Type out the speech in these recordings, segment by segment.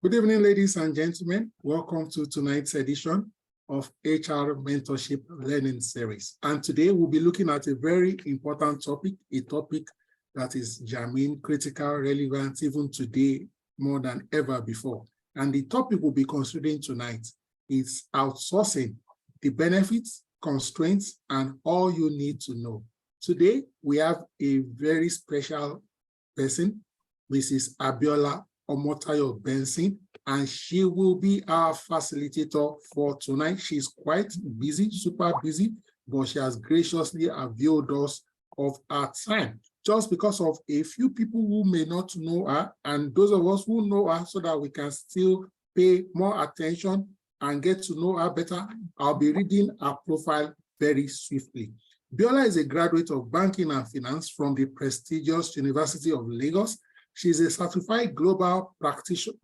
Good evening, ladies and gentlemen. Welcome to tonight's edition of HR Mentorship Learning Series. And today we'll be looking at a very important topic, a topic that is germane, critical, relevant, even today more than ever before. And the topic we'll be considering tonight is outsourcing, the benefits, constraints, and all you need to know. Today, we have a very special person, Mrs. Abiola Omotayo Benson, and she will be our facilitator for tonight. She's quite busy, super busy, but she has graciously availed us of her time just because of a few people who may not know her and those of us who know her, so that we can still pay more attention and get to know her better. I'll be reading her profile very swiftly. Biola is a graduate of banking and finance from the prestigious University of Lagos. She's a certified global practitioner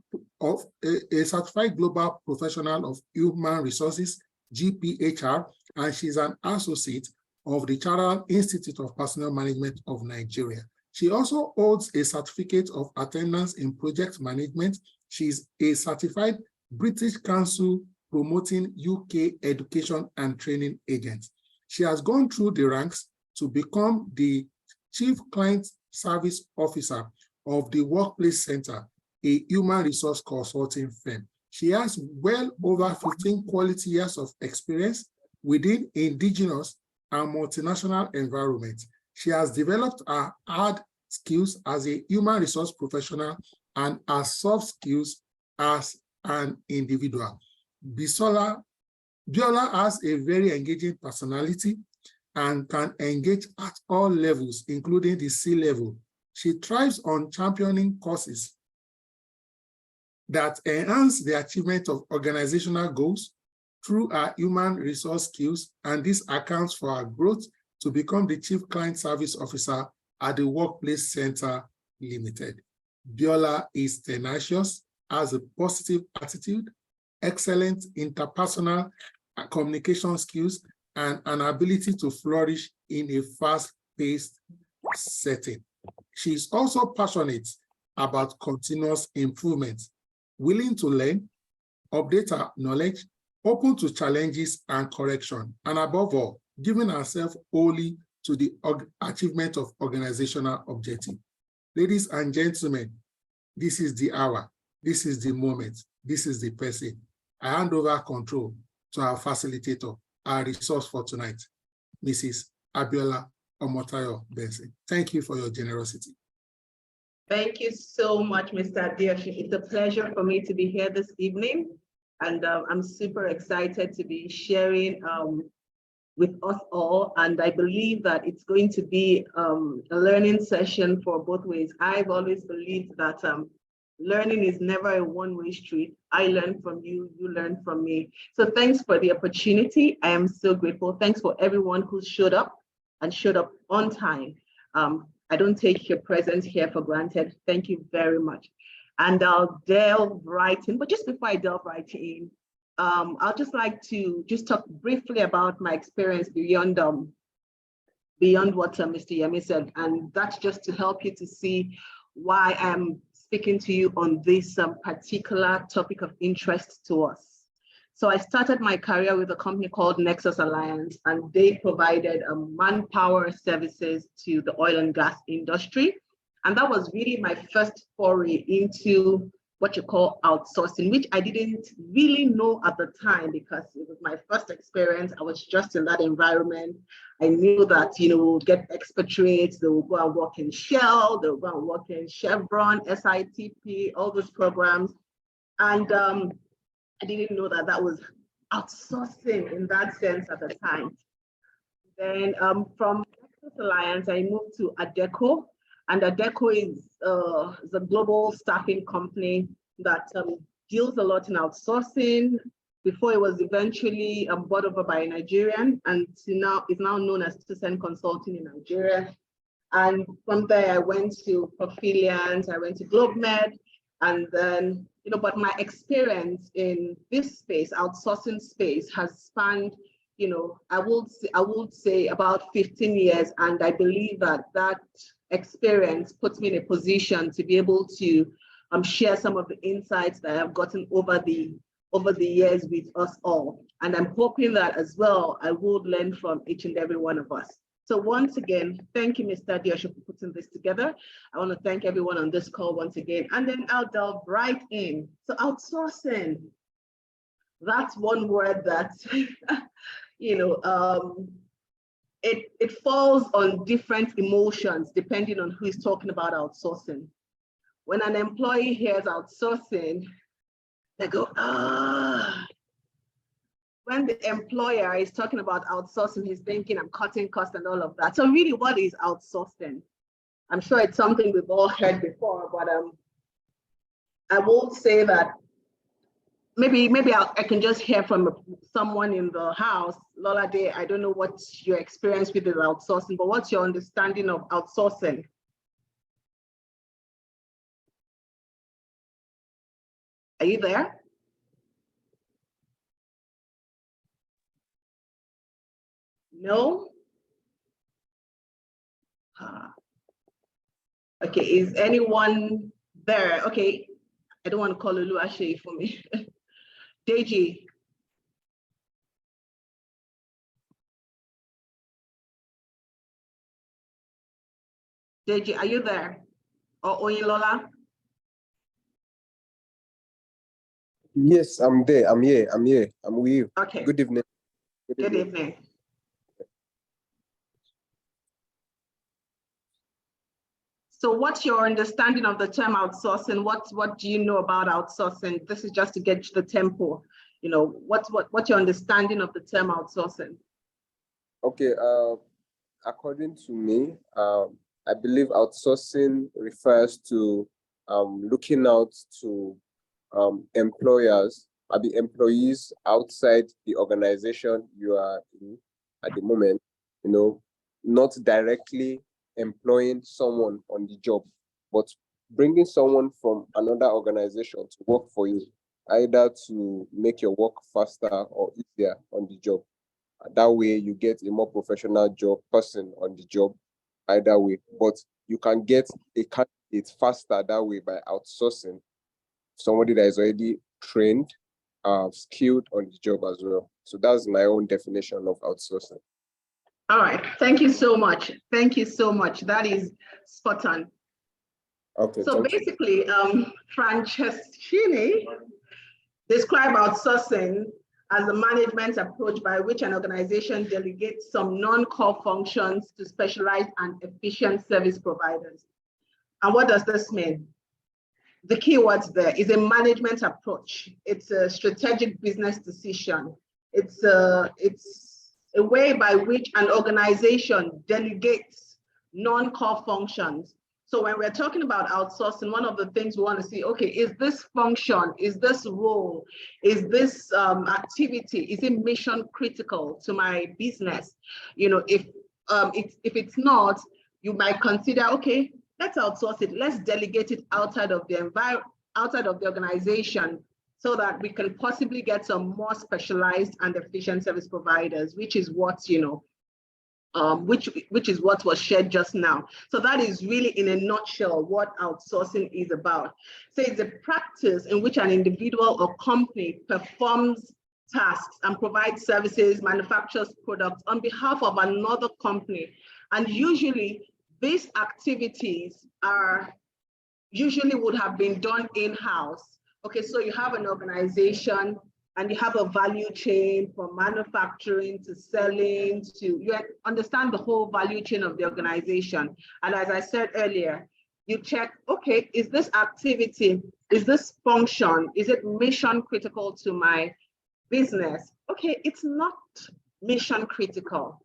of a certified global professional of human resources, GPHR, and she's an associate of the Chartered Institute of Personnel Management of Nigeria. She also holds a certificate of attendance in project management. She's a certified British Council promoting UK education and training agent. She has gone through the ranks to become the Chief Client Service Officer of the Workplace Center, a human resource consulting firm. She has well over 15 quality years of experience within indigenous and multinational environments. She has developed her hard skills as a human resource professional and her soft skills as an individual. Biola has a very engaging personality and can engage at all levels, including the C-level. She thrives on championing causes that enhance the achievement of organizational goals through her human resource skills, and this accounts for her growth to become the Chief Client Service Officer at the Workplace Center Limited. Biola is tenacious, has a positive attitude, excellent interpersonal communication skills, and an ability to flourish in a fast-paced setting. She is also passionate about continuous improvement, willing to learn, update her knowledge, open to challenges and correction, and above all, giving herself wholly to the achievement of organizational objectives. Ladies and gentlemen, this is the hour, this is the moment, this is the person. I hand over control to our facilitator, our resource for tonight, Mrs. Abiola Omotayo Benson. Thank you for your generosity. Thank you so much, Mr. Adeoshi. It's a pleasure for me to be here this evening, and I'm super excited to be sharing with us all, and I believe that it's going to be a learning session for both ways. I've always believed that learning is never a one-way street. I learn from you, you learn from me. So thanks for the opportunity. I am so grateful. Thanks for everyone who showed up and showed up on time. I don't take your presence here for granted. Thank you very much. And I'll delve right in, but just before I delve right in, I'll just like to just talk briefly about my experience beyond what Mr. Yemi said. And that's just to help you to see why I'm speaking to you on this particular topic of interest to us. So I started my career with a company called Nexus Alliance, and they provided manpower services to the oil and gas industry. And that was really my first foray into what you call outsourcing, which I didn't really know at the time because it was my first experience. I was just in that environment. I knew that, you know, we'll get expatriates, they will go and work in Shell, they'll go and work in Chevron, SITP, all those programs. And I didn't know that that was outsourcing in that sense at the time. Then from Nexus Alliance, I moved to Adecco, and Adecco is a global staffing company that deals a lot in outsourcing. Before it was eventually bought over by a Nigerian, and now it's now known as Tucson Consulting in Nigeria. And from there, I went to Profiliant, I went to GlobeMed, and then, you know, but my experience in this space, outsourcing space, has spanned, you know, I would say about 15 years, and I believe that that experience puts me in a position to be able to share some of the insights that I've gotten over the years with us all. And I'm hoping that as well, I will learn from each and every one of us. So once again, thank you, Mr. Diosho, for putting this together. I want to thank everyone on this call once again, and then I'll delve right in. So outsourcing, that's one word that, it falls on different emotions depending on who is talking about outsourcing. When an employee hears outsourcing, they go, ah. When the employer is talking about outsourcing, he's thinking, I'm cutting costs and all of that. So really, what is outsourcing? I'm sure it's something we've all heard before, but I will say that maybe I can just hear from someone in the house. Lola Day, I don't know what your experience with is outsourcing, but what's your understanding of outsourcing? Are you there? No? Okay, is anyone there? Okay, I don't want to call Lulu Ashe for me. Deji. Deji, are you there? Or Oyilola? Yes, I'm there. I'm here. I'm with you. Okay. Good evening. Good evening. So what's your understanding of the term outsourcing? What do you know about outsourcing? This is just to get the tempo. What's your understanding of the term outsourcing? Okay. According to me, I believe outsourcing refers to looking out to employers, the employees outside the organization you are in at the moment. Not directly employing someone on the job, but bringing someone from another organization to work for you, either to make your work faster or easier on the job. That way you get a more professional job person on the job, either way. But you can get a candidate faster that way by outsourcing somebody that is already trained, skilled on the job as well. So that's my own definition of outsourcing. All right, thank you so much. Thank you so much. That is spot on. Okay. So basically, Franceschini described outsourcing as a management approach by which an organization delegates some non-core functions to specialized and efficient service providers. And what does this mean? The key words there is a management approach. It's a strategic business decision. It's a way by which an organization delegates non-core functions. So when we're talking about outsourcing, one of the things we want to see, okay, is this function, is this role, is this activity, is it mission critical to my business? If it's not, you might consider, okay, let's outsource it. Let's delegate it outside of the organization, so that we can possibly get some more specialized and efficient service providers, which is what which is what was shared just now. So that is really, in a nutshell, what outsourcing is about. So it's a practice in which an individual or company performs tasks and provides services, manufactures products on behalf of another company, and usually these activities would have been done in-house. Okay, so you have an organization and you have a value chain from manufacturing to selling you understand the whole value chain of the organization. And as I said earlier, you check, okay, is this activity, is this function, is it mission critical to my business? Okay, it's not mission critical.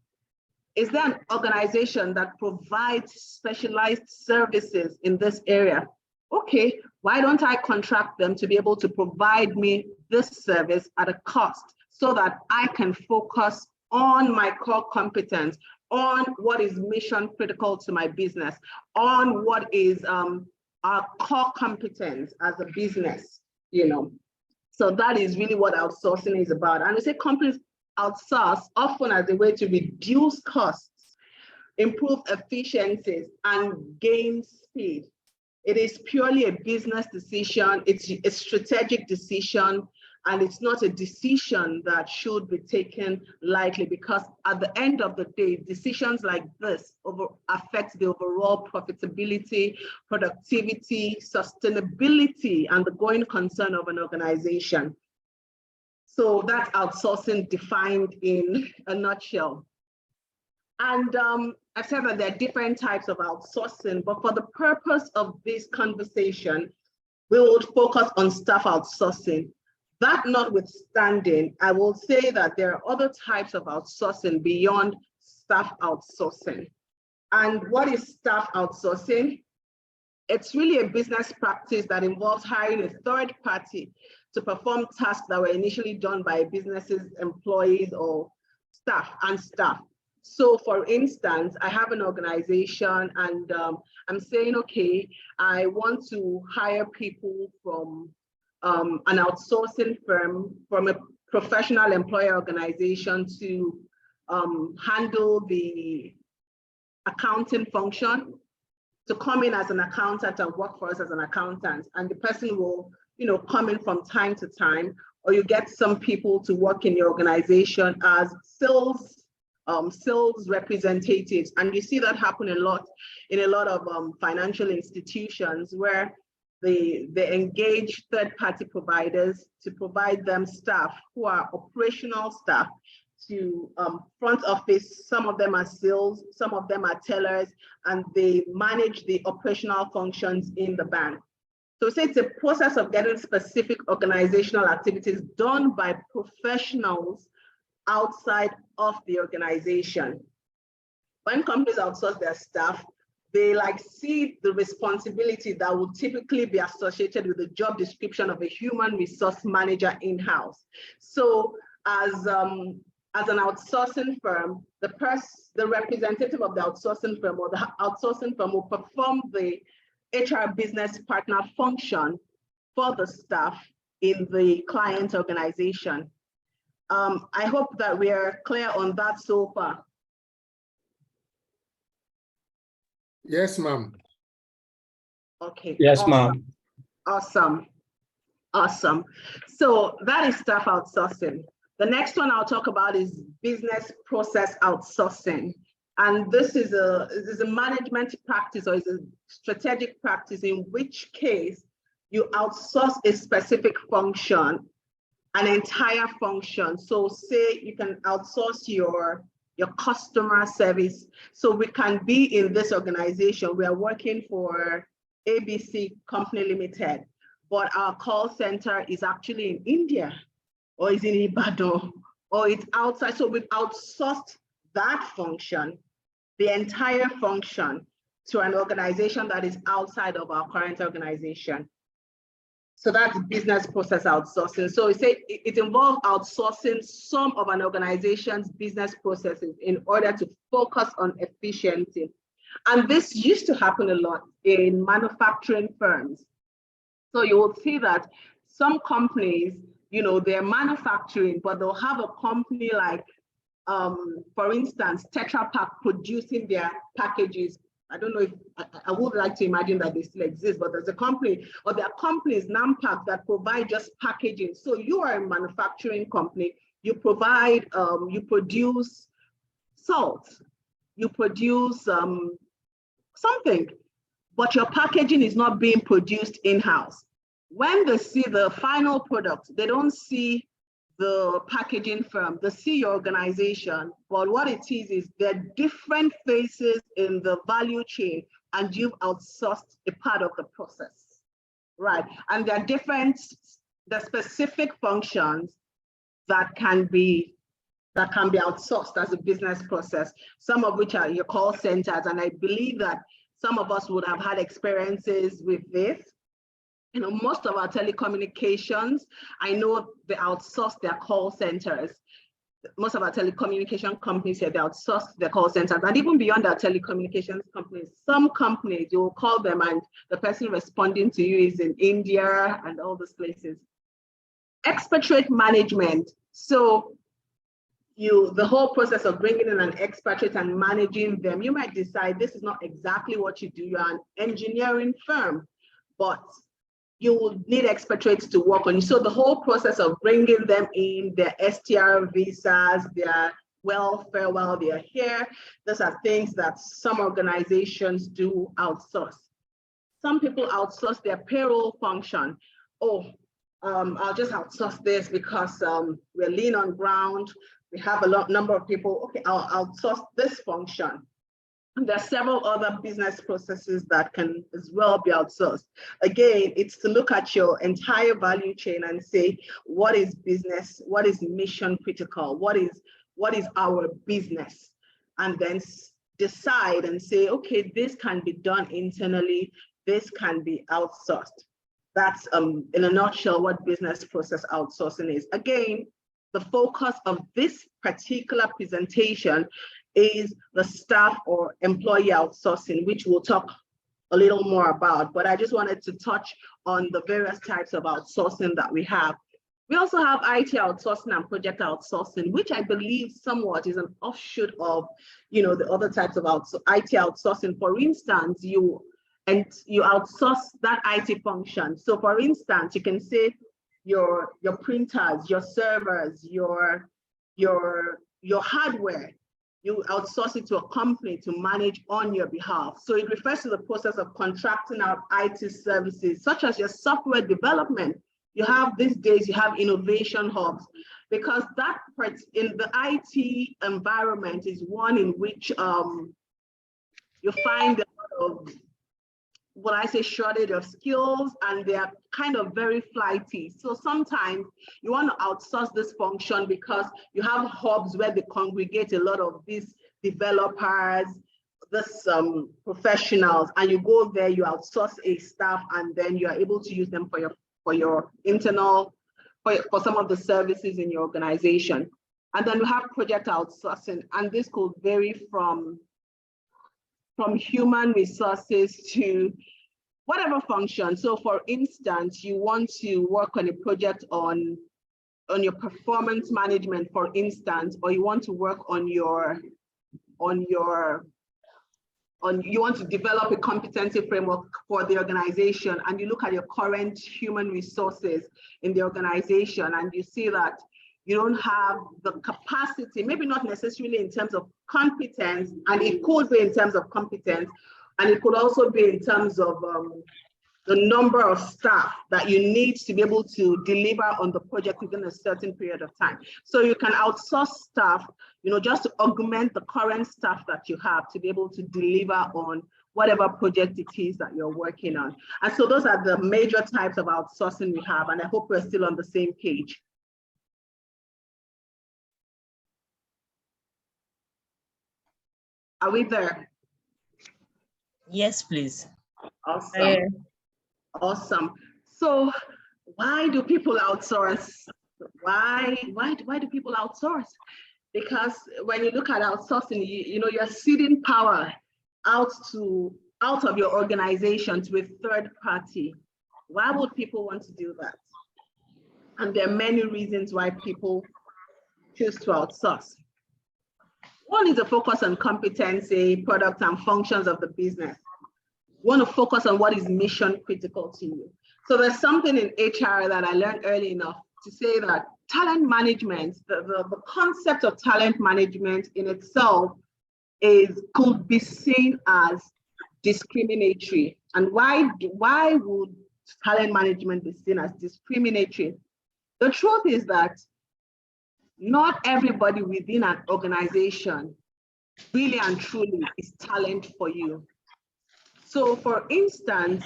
Is there an organization that provides specialized services in this area? Okay, why don't I contract them to be able to provide me this service at a cost, so that I can focus on my core competence, on what is mission critical to my business, on what is our core competence as a business, So that is really what outsourcing is about. And we say companies outsource often as a way to reduce costs, improve efficiencies, and gain speed. It is purely a business decision. It's a strategic decision, and it's not a decision that should be taken lightly, because at the end of the day, decisions like this affect the overall profitability, productivity, sustainability, and the going concern of an organization. So that's outsourcing defined in a nutshell. And I said that there are different types of outsourcing, but for the purpose of this conversation, we will focus on staff outsourcing. That notwithstanding, I will say that there are other types of outsourcing beyond staff outsourcing. And what is staff outsourcing? It's really a business practice that involves hiring a third party to perform tasks that were initially done by a business's employees or staff. So for instance, I have an organization and I'm saying, okay, I want to hire people from an outsourcing firm, from a professional employer organization to handle the accounting function, to come in as an accountant and work for us as an accountant. And the person will, come in from time to time, or you get some people to work in your organization as sales representatives. And you see that happen a lot in a lot of financial institutions, where they engage third-party providers to provide them staff who are operational staff to front office. Some of them are sales, some of them are tellers, and they manage the operational functions in the bank. So it's a process of getting specific organizational activities done by professionals outside of the organization. When companies outsource their staff, they see the responsibility that would typically be associated with the job description of a human resource manager in-house. So as an outsourcing firm, the representative of the outsourcing firm or the outsourcing firm will perform the HR business partner function for the staff in the client organization. I hope that we are clear on that so far. Yes, ma'am. Okay. Yes, ma'am. Awesome. Awesome. So that is staff outsourcing. The next one I'll talk about is business process outsourcing. And this is a management practice, or is a strategic practice, in which case you outsource a specific function, an entire function. So say you can outsource your customer service. So we can be in this organization, we are working for ABC Company Limited, but our call center is actually in India, or is in Ibadan, or it's outside. So we've outsourced that function, the entire function, to an organization that is outside of our current organization. So that's business process outsourcing. So it involves outsourcing some of an organization's business processes in order to focus on efficiency. And this used to happen a lot in manufacturing firms. So you will see that some companies, they're manufacturing, but they'll have a company like, for instance, Tetra Pak producing their packages. I don't know if, I would like to imagine that they still exist, but there's a company, or there are companies, NAMPAC, that provide just packaging. So you are a manufacturing company, you provide, you produce salt, you produce something, but your packaging is not being produced in-house. When they see the final product, they don't see the packaging firm, they see your organization, but what it is there are different phases in the value chain, and you've outsourced a part of the process, right? And there are the specific functions that can be outsourced as a business process, some of which are your call centers. And I believe that some of us would have had experiences with this. Most of our telecommunications, I know they outsource their call centers. Most of our telecommunication companies here, they outsource their call centers. And even beyond our telecommunications companies, some companies, you will call them and the person responding to you is in India and all those places. Expatriate management. So the whole process of bringing in an expatriate and managing them, you might decide this is not exactly what you do. You're an engineering firm, but you will need expatriates to work on you. So the whole process of bringing them in, their STR visas, their welfare while they're here, those are things that some organizations do outsource. Some people outsource their payroll function. Oh, I'll just outsource this because we're lean on ground. We have a number of people. Okay, I'll outsource this function. And there are several other business processes that can as well be outsourced. Again, it's to look at your entire value chain and say, what is business? What is mission critical? What is our business? And then decide and say, okay, this can be done internally. This can be outsourced. That's in a nutshell what business process outsourcing is. Again, the focus of this particular presentation is the staff or employee outsourcing, which we'll talk a little more about, but I just wanted to touch on the various types of outsourcing that we have. We also have IT outsourcing and project outsourcing, which I believe somewhat is an offshoot of, the other types of IT outsourcing. For instance, you outsource that IT function. So for instance, you can say your printers, your servers, your hardware, you outsource it to a company to manage on your behalf. So it refers to the process of contracting out IT services, such as your software development. You have these days, you have innovation hubs, because that part in the IT environment is one in which you find a lot of, shortage of skills, and they are kind of very flighty. So sometimes you want to outsource this function because you have hubs where they congregate a lot of these developers, this professionals, and you go there, you outsource a staff, and then you are able to use them for your internal, for some of the services in your organization. And then we have project outsourcing, and this could vary from human resources to whatever function. So for instance, you want to work on a project on your performance management, for instance, or you want to work you want to develop a competency framework for the organization, and you look at your current human resources in the organization, and you see that you don't have the capacity, maybe not necessarily in terms of competence, and it could be in terms of competence, and it could also be in terms of the number of staff that you need to be able to deliver on the project within a certain period of time. So you can outsource staff, just to augment the current staff that you have to be able to deliver on whatever project it is that you're working on. And so those are the major types of outsourcing we have, and I hope we're still on the same page. Are we there? Yes, please. Awesome. Awesome. So why do people outsource? Why do people outsource? Because when you look at outsourcing, you're ceding power out of your organization to a third party. Why would people want to do that? And there are many reasons why people choose to outsource. One is a focus on competency, product, and functions of the business. You want to focus on what is mission critical to you. So there's something in HR that I learned early enough to say that talent management, the concept of talent management in itself could be seen as discriminatory. And why would talent management be seen as discriminatory? The truth is that not everybody within an organization really and truly is talent for you. So for instance,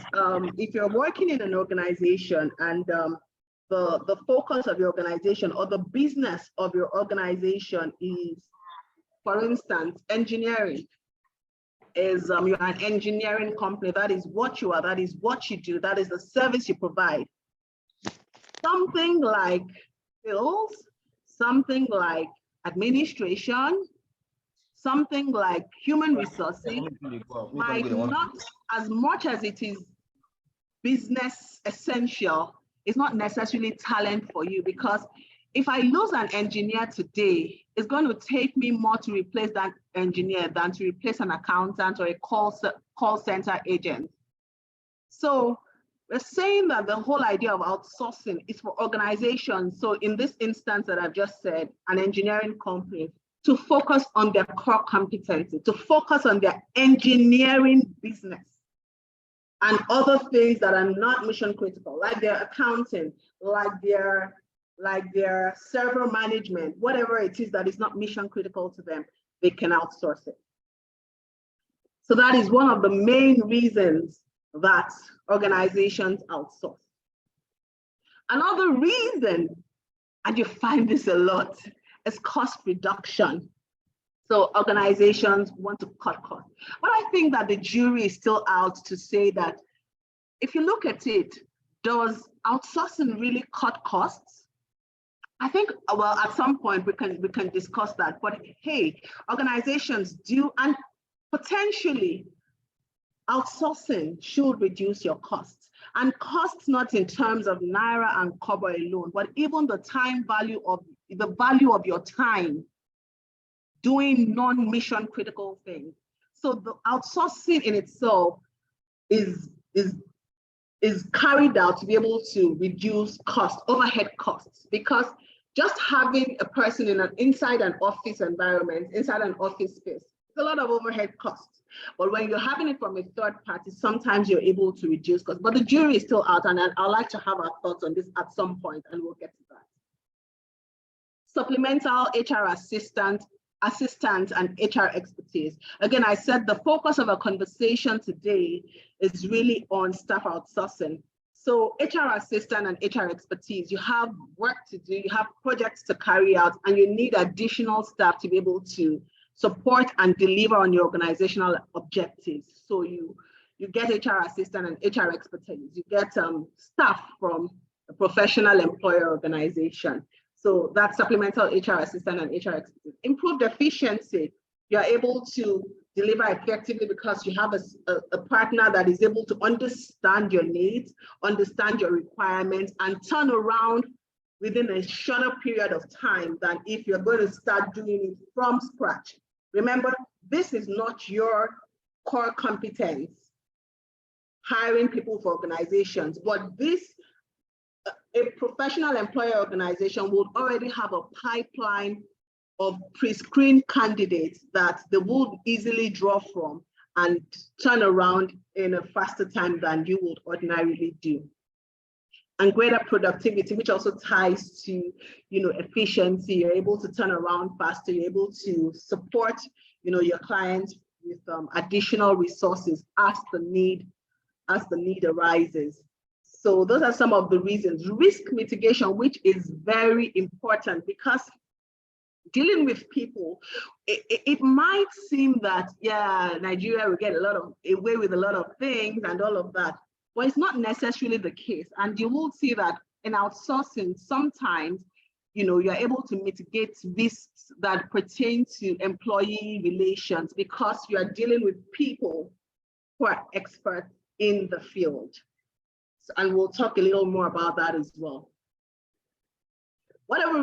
if you're working in an organization and the focus of your organization or the business of your organization is, for instance, engineering, you're an engineering company, that is what you are, that is what you do, that is the service you provide. Something like sales, something like administration, something like human resources might not, as much as it is business essential, it's not necessarily talent for you, because if I lose an engineer today, it's going to take me more to replace that engineer than to replace an accountant or a call center agent. So we're saying that the whole idea of outsourcing is for organizations. So in this instance that I've just said, an engineering company, to focus on their core competency, to focus on their engineering business and other things that are not mission critical, like their accounting, like their server management, whatever it is that is not mission critical to them, they can outsource it. So that is one of the main reasons that organizations outsource. Another reason, and you find this a lot, is cost reduction. So organizations want to cut costs. But I think that the jury is still out to say that if you look at it, does outsourcing really cut costs? I think, well, at some point we can discuss that. But hey, organizations do, and potentially outsourcing should reduce your costs. And costs not in terms of naira and kobo alone, but even the value of your time doing non-mission critical things. So the outsourcing in itself is carried out to be able to reduce costs, overhead costs, because just having a person inside an office environment, inside an office space, it's a lot of overhead costs. But when you're having it from a third party, sometimes you're able to reduce costs. But the jury is still out, and I'd like to have our thoughts on this at some point, and we'll get to that. Supplemental HR assistant and HR expertise. Again, I said the focus of our conversation today is really on staff outsourcing. So HR assistant and HR expertise, you have work to do, you have projects to carry out, and you need additional staff to be able to support and deliver on your organizational objectives. So you get HR assistant and HR expertise, you get staff from a professional employer organization. So that's supplemental HR assistant and HR expertise. Improved efficiency, you're able to deliver effectively because you have a partner that is able to understand your needs, understand your requirements, and turn around within a shorter period of time than if you're going to start doing it from scratch. Remember, this is not your core competence, hiring people for organizations, but a professional employer organization would already have a pipeline of pre-screened candidates that they would easily draw from and turn around in a faster time than you would ordinarily do. And greater productivity, which also ties to, efficiency. You're able to turn around faster. You're able to support, your clients with additional resources as the need arises. So those are some of the reasons. Risk mitigation, which is very important, because dealing with people, it might seem that, yeah, Nigeria will get away with a lot of things and all of that. Well, it's not necessarily the case. And you will see that in outsourcing, sometimes, you're able to mitigate risks that pertain to employee relations because you are dealing with people who are experts in the field. And we'll talk a little more about that as well. Whatever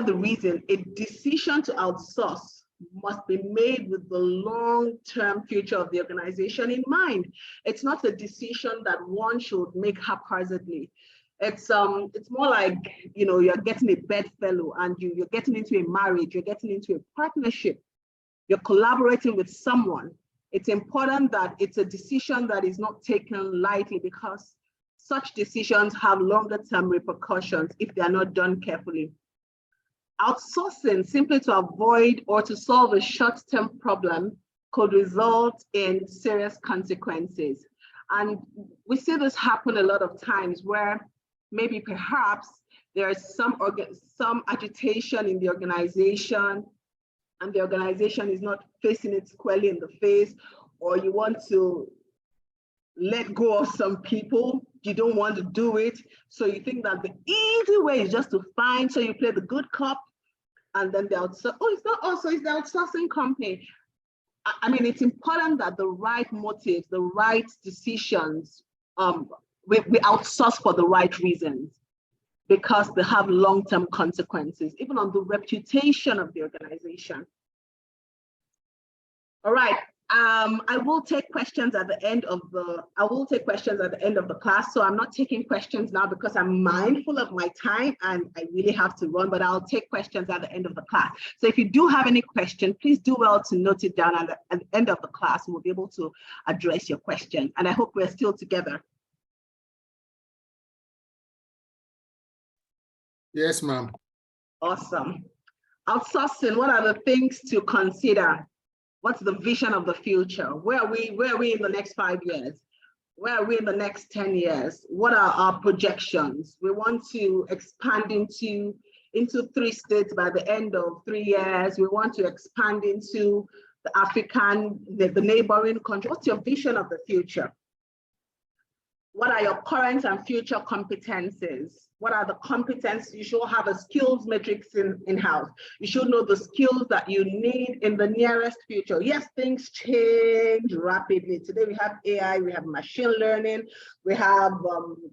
the reason, a decision to outsource must be made with the long-term future of the organization in mind. It's not a decision that one should make haphazardly. It's more like, you're getting a bedfellow and you're getting into a marriage, you're getting into a partnership, you're collaborating with someone. It's important that it's a decision that is not taken lightly, because such decisions have longer-term repercussions if they are not done carefully. Outsourcing simply to avoid or to solve a short-term problem could result in serious consequences. And we see this happen a lot of times where maybe perhaps there is some agitation in the organization and the organization is not facing it squarely in the face, or you want to let go of some people, you don't want to do it. So you think that the easy way is just to find, so you play the good cop, and then they outsource. Oh, it's not also, it's the outsourcing company. I mean, it's important that the right motives, the right decisions, we outsource for the right reasons. because they have long-term consequences, even on the reputation of the organization. All right. I will take questions at the end of the class. So I'm not taking questions now because I'm mindful of my time and I really have to run, but I'll take questions at the end of the class. So if you do have any question, please do well to note it down at the end of the class. We'll be able to address your question. And I hope we're still together. Yes, ma'am. Awesome. Outsourcing, what are the things to consider? What's the vision of the future? Where are we in the next 5 years? Where are we in the next 10 years? What are our projections? We want to expand into 3 states by the end of 3 years. We want to expand into the neighboring country. What's your vision of the future? What are your current and future competencies? What are the competencies? You should have a skills matrix in-house. You should know the skills that you need in the nearest future. Yes, things change rapidly. Today we have AI, we have machine learning, we have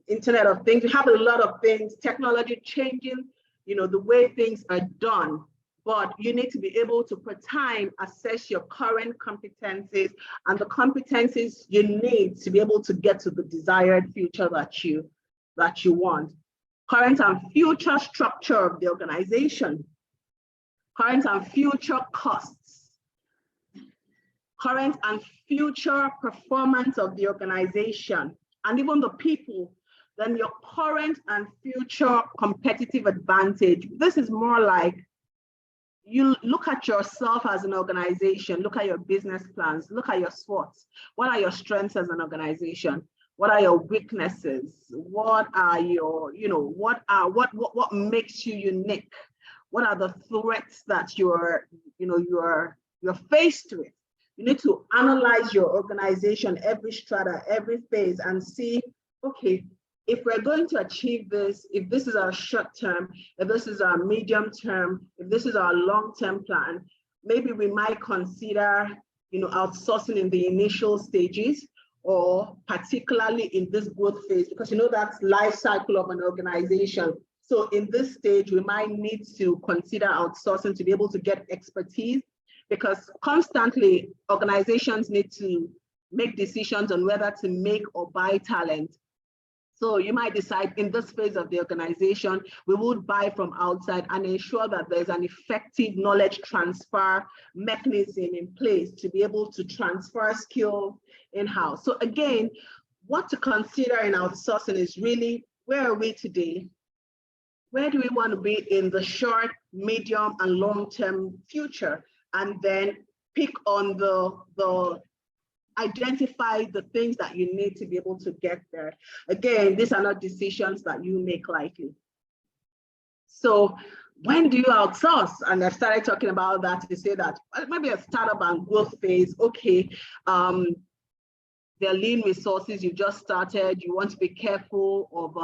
Internet of Things, we have a lot of things, technology changing, the way things are done. But you need to be able to, per time, assess your current competencies and the competencies you need to be able to get to the desired future that you want. Current and future structure of the organization, current and future costs, current and future performance of the organization, and even the people, then your current and future competitive advantage. This is more like you look at yourself as an organization, look at your business plans, look at your SWOTs. What are your strengths as an organization? What are your weaknesses? What are your, what makes you unique? What are the threats that you're faced with? You need to analyze your organization, every strata, every phase, and see, okay, if we're going to achieve this, if this is our short term, if this is our medium term, if this is our long-term plan, maybe we might consider, outsourcing in the initial stages, or particularly in this growth phase, because that's life cycle of an organization. So in this stage, we might need to consider outsourcing to be able to get expertise, because constantly organizations need to make decisions on whether to make or buy talent. So you might decide in this phase of the organization, we would buy from outside and ensure that there's an effective knowledge transfer mechanism in place to be able to transfer skills in-house. So again, what to consider in outsourcing is really, where are we today? Where do we want to be in the short, medium, and long-term future? And then pick on identify the things that you need to be able to get there. Again, these are not decisions that you make lightly. So when do you outsource? And I started talking about that to say that maybe a startup and growth phase, okay, they're lean resources, you just started, you want to be careful of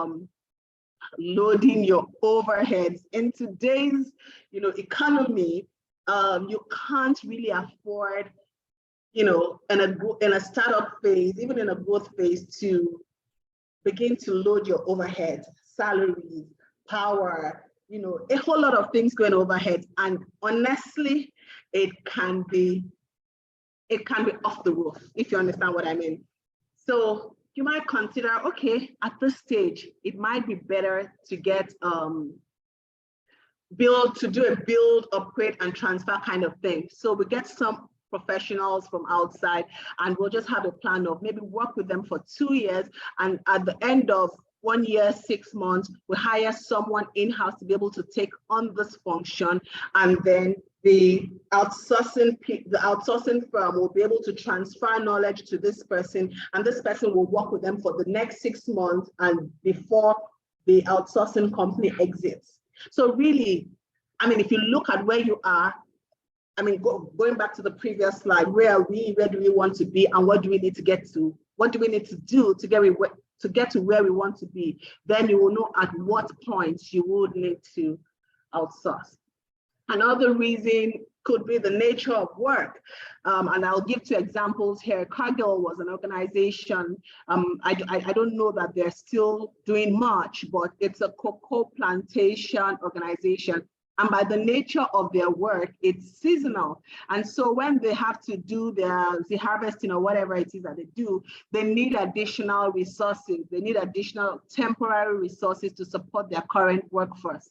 loading your overheads. In today's economy, you can't really afford in a startup phase, even in a growth phase, to begin to load your overhead, salaries, power, a whole lot of things going overhead. And honestly, it can be off the roof, if you understand what I mean. So you might consider, okay, at this stage, it might be better to get do a build, upgrade, and transfer kind of thing. So we get some professionals from outside, and we'll just have a plan of maybe work with them for 2 years, and at the end of 1 year, 6 months, we hire someone in-house to be able to take on this function, and then the outsourcing firm will be able to transfer knowledge to this person, and this person will work with them for the next 6 months and before the outsourcing company exits. So really, if you look at where you are, going back to the previous slide, where are we, where do we want to be, and what do we need to get to? What do we need to do to get to where we want to be? Then you will know at what point you would need to outsource. Another reason could be the nature of work. And I'll give two examples here. Cargill was an organization. I don't know that they're still doing much, but it's a cocoa plantation organization. And by the nature of their work, it's seasonal. And so when they have to do the harvesting or whatever it is that they do, they need additional resources. They need additional temporary resources to support their current workforce.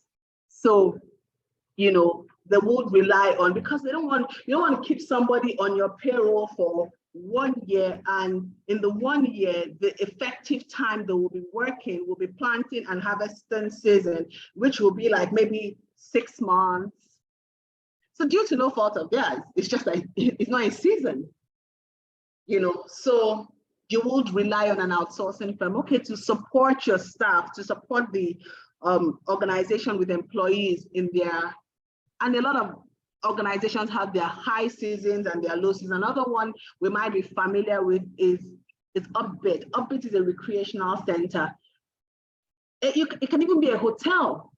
So, you know, they would rely on, because you don't want to keep somebody on your payroll for 1 year, and in the 1 year, the effective time they will be working will be planting and harvesting season, which will be like maybe 6 months. So due to no fault of theirs, it's just like it's not a season, you know. So you would rely on an outsourcing firm, okay, to support your staff, to support the organization with employees in their, and a lot of organizations have their high seasons and their low seasons. Another one we might be familiar with is Upbit. Upbit is a recreational center. It can even be a hotel.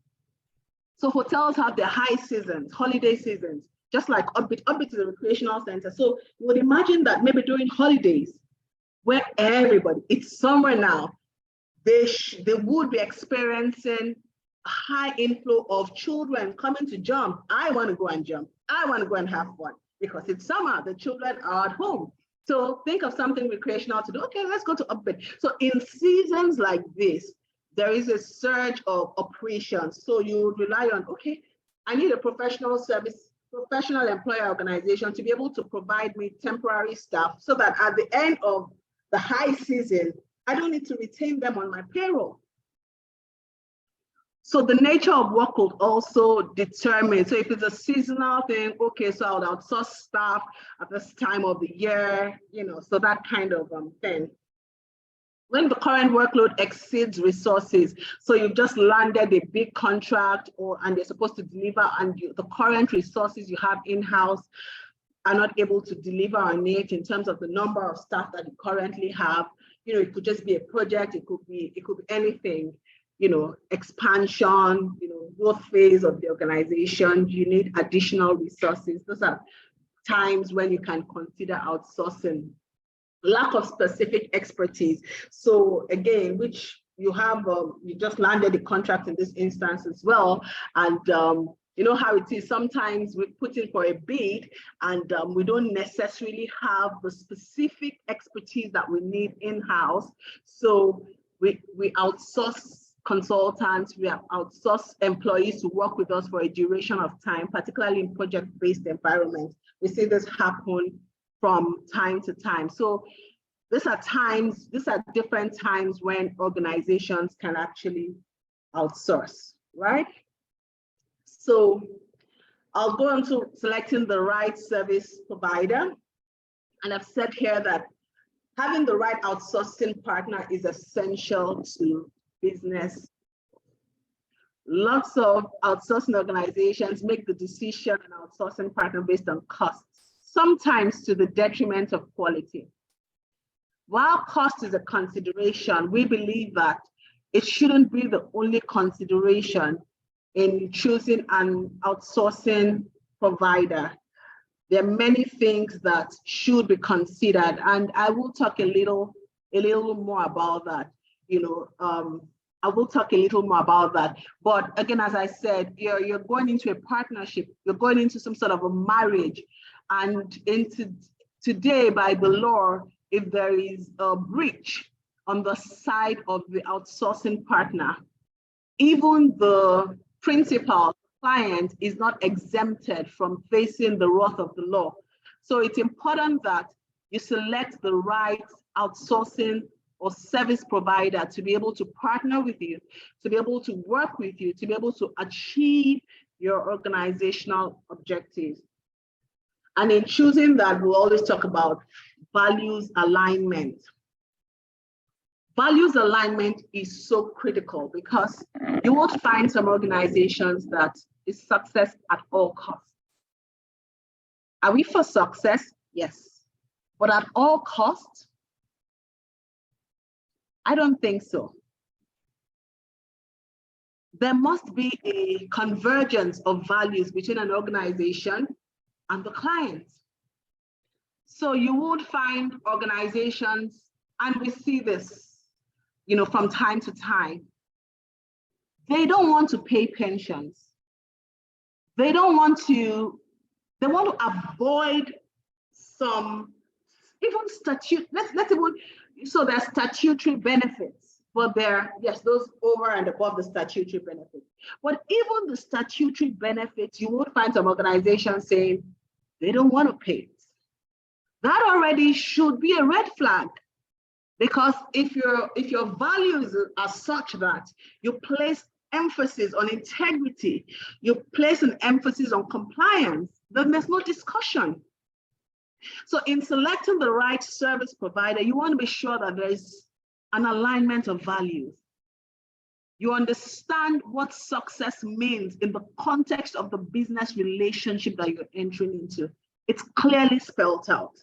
So hotels have their high seasons, holiday seasons, just like Upbit. Upbit is a recreational center. So you would imagine that maybe during holidays, where everybody, it's summer now, they would be experiencing a high inflow of children coming to jump. I want to go and jump. I want to go and have fun, because it's summer, the children are at home. So think of something recreational to do. Okay, let's go to Upbit. So in seasons like this, there is a surge of operations. So you would rely on, okay, I need a professional employer organization to be able to provide me temporary staff, so that at the end of the high season, I don't need to retain them on my payroll. So the nature of work will also determine. So if it's a seasonal thing, okay, so I would outsource staff at this time of the year, you know, so that kind of thing. When the current workload exceeds resources, so you've just landed a big contract, and they're supposed to deliver, and the current resources you have in-house are not able to deliver on it in terms of the number of staff that you currently have. You know, it could just be a project, it could be anything, you know, expansion, you know, growth phase of the organization, you need additional resources. Those are times when you can consider outsourcing. Lack of specific expertise. So again, which you have, you just landed the contract in this instance as well. And you know how it is, sometimes we put in for a bid and we don't necessarily have the specific expertise that we need in-house. So we outsource consultants, we have outsourced employees to work with us for a duration of time, particularly in project-based environments. We see this happen from time to time. So these are different times when organizations can actually outsource, right? So I'll go on to selecting the right service provider. And I've said here that having the right outsourcing partner is essential to business. Lots of outsourcing organizations make the decision on outsourcing partner based on costs, sometimes to the detriment of quality. While cost is a consideration, we believe that it shouldn't be the only consideration in choosing an outsourcing provider. There are many things that should be considered, and I will talk a little more about that. You know, I will talk a little more about that. But again, as I said, you're going into a partnership, you're going into some sort of a marriage, and today, by the law, if there is a breach on the side of the outsourcing partner, even the principal client is not exempted from facing the wrath of the law. So it's important that you select the right outsourcing or service provider to be able to partner with you, to be able to work with you, to be able to achieve your organizational objectives. And in choosing that, we'll always talk about values alignment. Values alignment is so critical, because you will find some organizations that is success at all costs. Are we for success? Yes. But at all costs? I don't think so. There must be a convergence of values between an organization and the client. So you would find organizations, and we see this, from time to time. They don't want to pay pensions. They want to avoid some, even statute, so there's statutory benefits, but yes, those over and above the statutory benefits. But even the statutory benefits, you would find some organizations saying they don't want to pay it. That already should be a red flag, because if your values are such that you place emphasis on integrity, you place an emphasis on compliance, then there's no discussion. So in selecting the right service provider, you want to be sure that there is an alignment of values. You understand what success means in the context of the business relationship that you're entering into. It's clearly spelled out.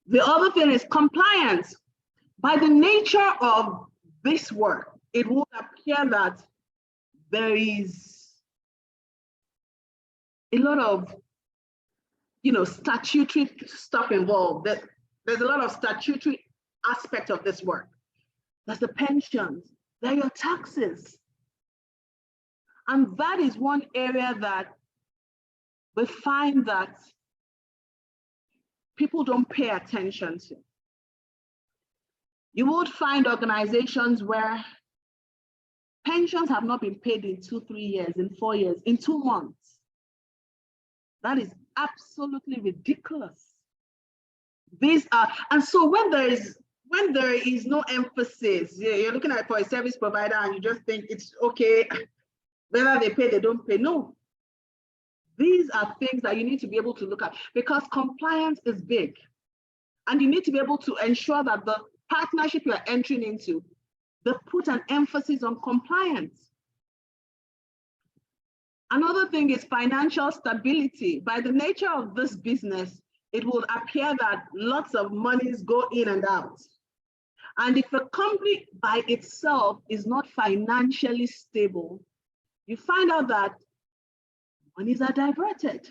The other thing is compliance. By the nature of this work, it would appear that there is a lot of statutory stuff involved. There's a lot of statutory aspect of this work. There's the pensions, there are your taxes. And that is one area that we find that people don't pay attention to. You would find organizations where pensions have not been paid in 2-3 years, in 4 years, in 2 months. That is absolutely ridiculous. And so when there is no emphasis, you're looking at for a service provider and you just think it's okay, whether they pay, they don't pay. No. These are things that you need to be able to look at, because compliance is big. And you need to be able to ensure that the partnership you're entering into, they put an emphasis on compliance. Another thing is financial stability. By the nature of this business, it will appear that lots of monies go in and out. And if a company by itself is not financially stable, you find out that monies are diverted,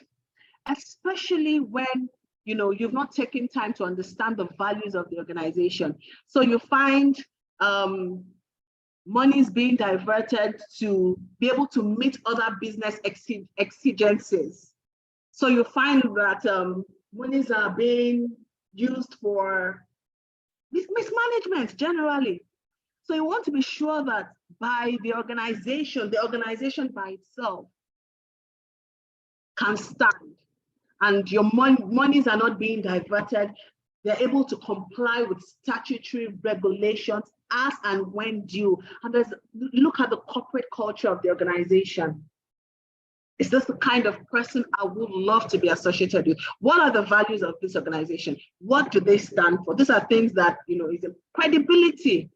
especially when you've not taken time to understand the values of the organization. So you find monies being diverted to be able to meet other business exigencies. So you find that monies are being used for mismanagement generally. So you want to be sure that by the organization by itself can stand, and your monies are not being diverted. They're able to comply with statutory regulations as and when due. And look at the corporate culture of the organization. Is this the kind of person I would love to be associated with? What are the values of this organization? What do they stand for? These are things that, is a credibility.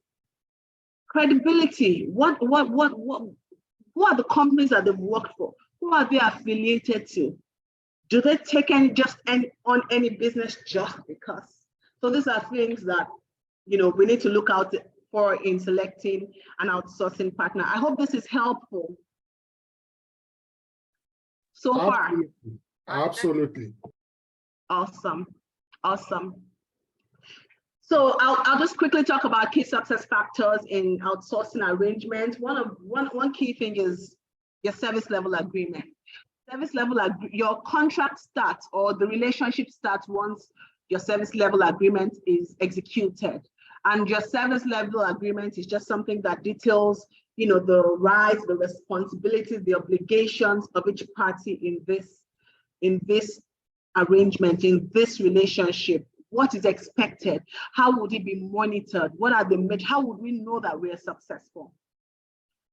Credibility. Who are the companies that they've worked for? Who are they affiliated to? Do they take on any business just because? So these are things that we need to look out for in selecting an outsourcing partner. I hope this is helpful so far. Absolutely. Awesome. So I'll just quickly talk about key success factors in outsourcing arrangements. One key thing is your service level agreement. Your contract starts, or the relationship starts once your service level agreement is executed. And your service level agreement is just something that details, the rights, the responsibilities, the obligations of each party in this arrangement, in this relationship. What is expected? How would it be monitored? What are the measures? How would we know that we are successful?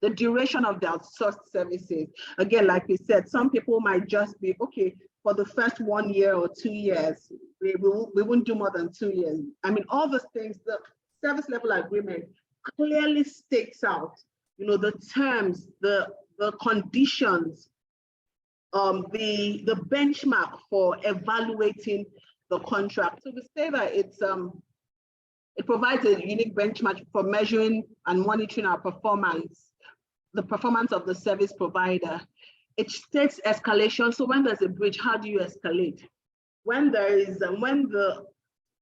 The duration of the outsourced services. Again, like we said, some people might just be, okay, for the first 1 year or 2 years, we won't do more than 2 years. I mean, all those things, the service level agreement clearly states out, the terms, the conditions, the benchmark for evaluating the contract. So we say that it provides a unique benchmark for measuring and monitoring our performance, the performance of the service provider. it states escalation. So when there's a breach, how do you escalate? When the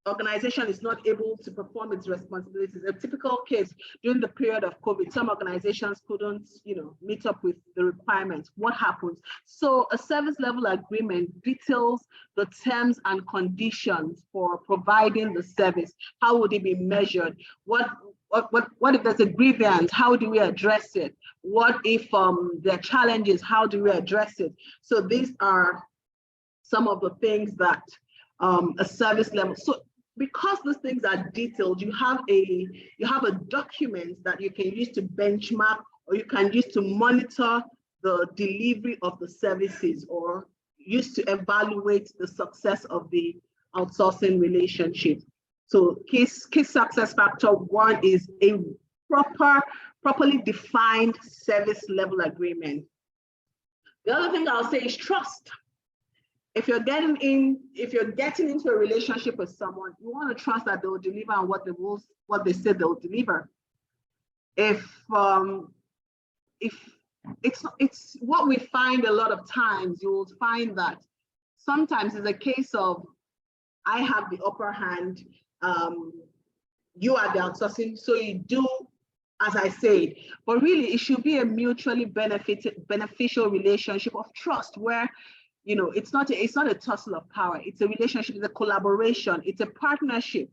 organization is not able to perform its responsibilities, a typical case during the period of COVID, some organizations couldn't, meet up with the requirements. What happens? So a service level agreement details the terms and conditions for providing the service. How would it be measured? What if there's a grievance? How do we address it? What if there are challenges? How do we address it? So these are some of the things that a service level. So because these things are detailed, you have a document that you can use to benchmark, or you can use to monitor the delivery of the services, or use to evaluate the success of the outsourcing relationship. So key success factor one is a properly defined service level agreement. The other thing I'll say is trust. If you're getting into a relationship with someone, you want to trust that they will deliver on what they said they'll deliver. If it's what we find a lot of times, you will find that sometimes it's a case of I have the upper hand, you are the outsourcing, so you do as I said. But really, it should be a mutually beneficial relationship of trust where it's not a tussle of power. It's a relationship, it's a collaboration, it's a partnership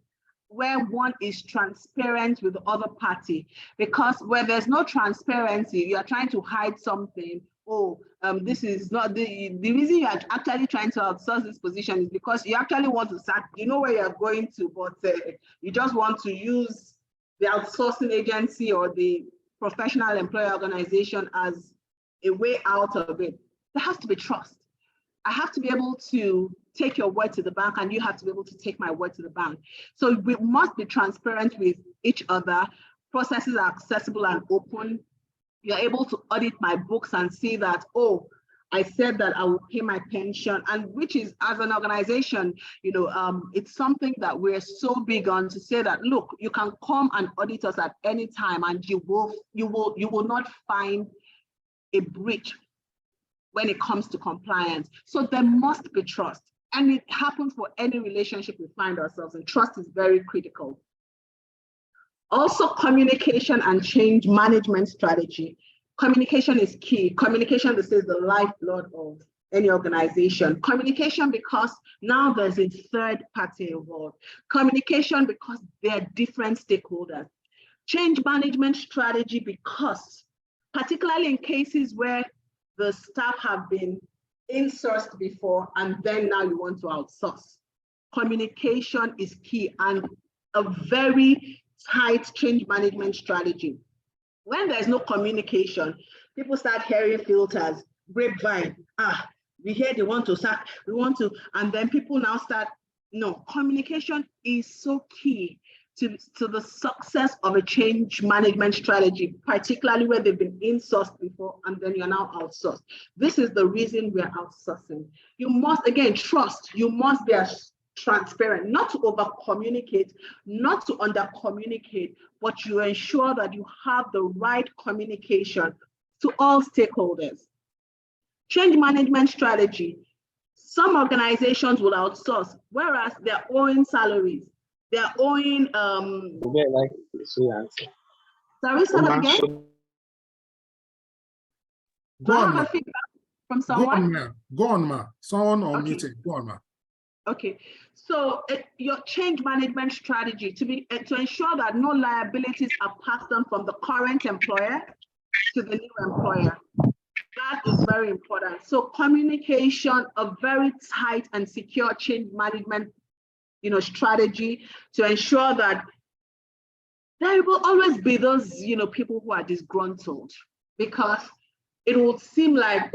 where one is transparent with the other party. Because where there's no transparency, you are trying to hide something. This is not the reason you are actually trying to outsource this position is because you actually want to sack, you know where you're going to, but you just want to use the outsourcing agency or the professional employer organization as a way out of it. There has to be trust. I have to be able to take your word to the bank, and you have to be able to take my word to the bank. So we must be transparent with each other. Processes are accessible and open. You're able to audit my books and see that, I said that I will pay my pension, and which is, as an organization, it's something that we're so big on, to say that, look, you can come and audit us at any time, and you will not find a breach when it comes to compliance. So there must be trust. And it happens for any relationship we find ourselves in. Trust is very critical. Also, communication and change management strategy. Communication is key. Communication, this is the lifeblood of any organization. Communication because now there's a third party involved. Communication because there are different stakeholders. Change management strategy because, particularly in cases where the staff have been insourced before and then now you want to outsource. Communication is key, and a very tight change management strategy. When there's no communication, people start hearing filters, grapevine, we hear they want to sack, and then people now start, communication is so key to the success of a change management strategy, particularly where they've been insourced before and then you're now outsourced. This is the reason we're outsourcing. You must, again, trust. You must be as transparent, not to over communicate, not to under communicate, but you ensure that you have the right communication to all stakeholders. Change management strategy. Some organizations will outsource, whereas they're owing salaries. They're owing sorry, say that again. Go on, ma. From someone? Go on, ma. Someone unmuted. Okay. Go on, ma. Okay, so your change management strategy to ensure that no liabilities are passed on from the current employer to the new employer. That is very important. So communication, a very tight and secure change management strategy to ensure that there will always be those people who are disgruntled, because it would seem like,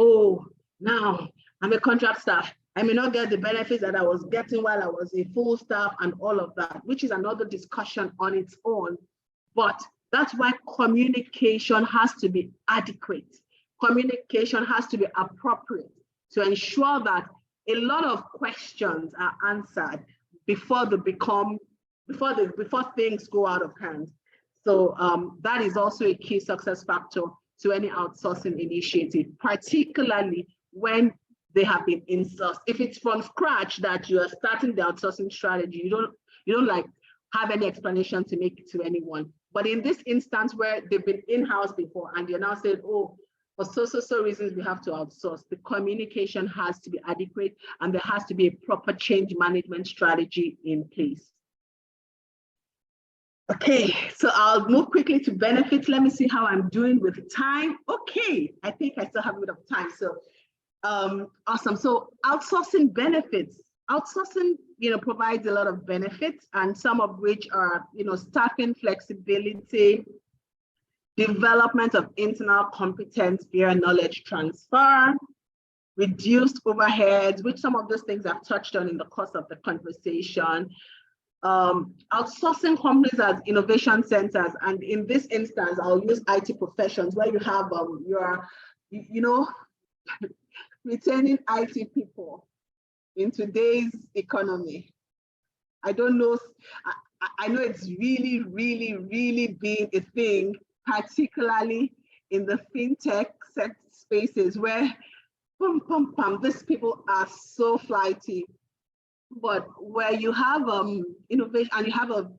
now I'm a contract staff, I may not get the benefits that I was getting while I was a full staff and all of that, which is another discussion on its own. But that's why communication has to be adequate. Communication has to be appropriate to ensure that a lot of questions are answered before things go out of hand. So that is also a key success factor to any outsourcing initiative, particularly when they have been insourced. If it's from scratch that you are starting the outsourcing strategy, you don't like have any explanation to make it to anyone. But in this instance where they've been in-house before and you're now saying, oh, for so reasons we have to outsource, the communication has to be adequate and there has to be a proper change management strategy in place. Okay, so I'll move quickly to benefits. Let me see how I'm doing with time. Okay, I think I still have a bit of time. So awesome. So outsourcing benefits. Outsourcing, provides a lot of benefits, and some of which are, staffing flexibility, development of internal competence via knowledge transfer, reduced overheads, which some of those things I've touched on in the course of the conversation. Outsourcing companies as innovation centers, and in this instance, I'll use IT professions where you have retaining IT people in today's economy. I don't know, I know it's really, really, really been a thing, particularly in the fintech spaces where these people are so flighty. But where you have innovation, and you have a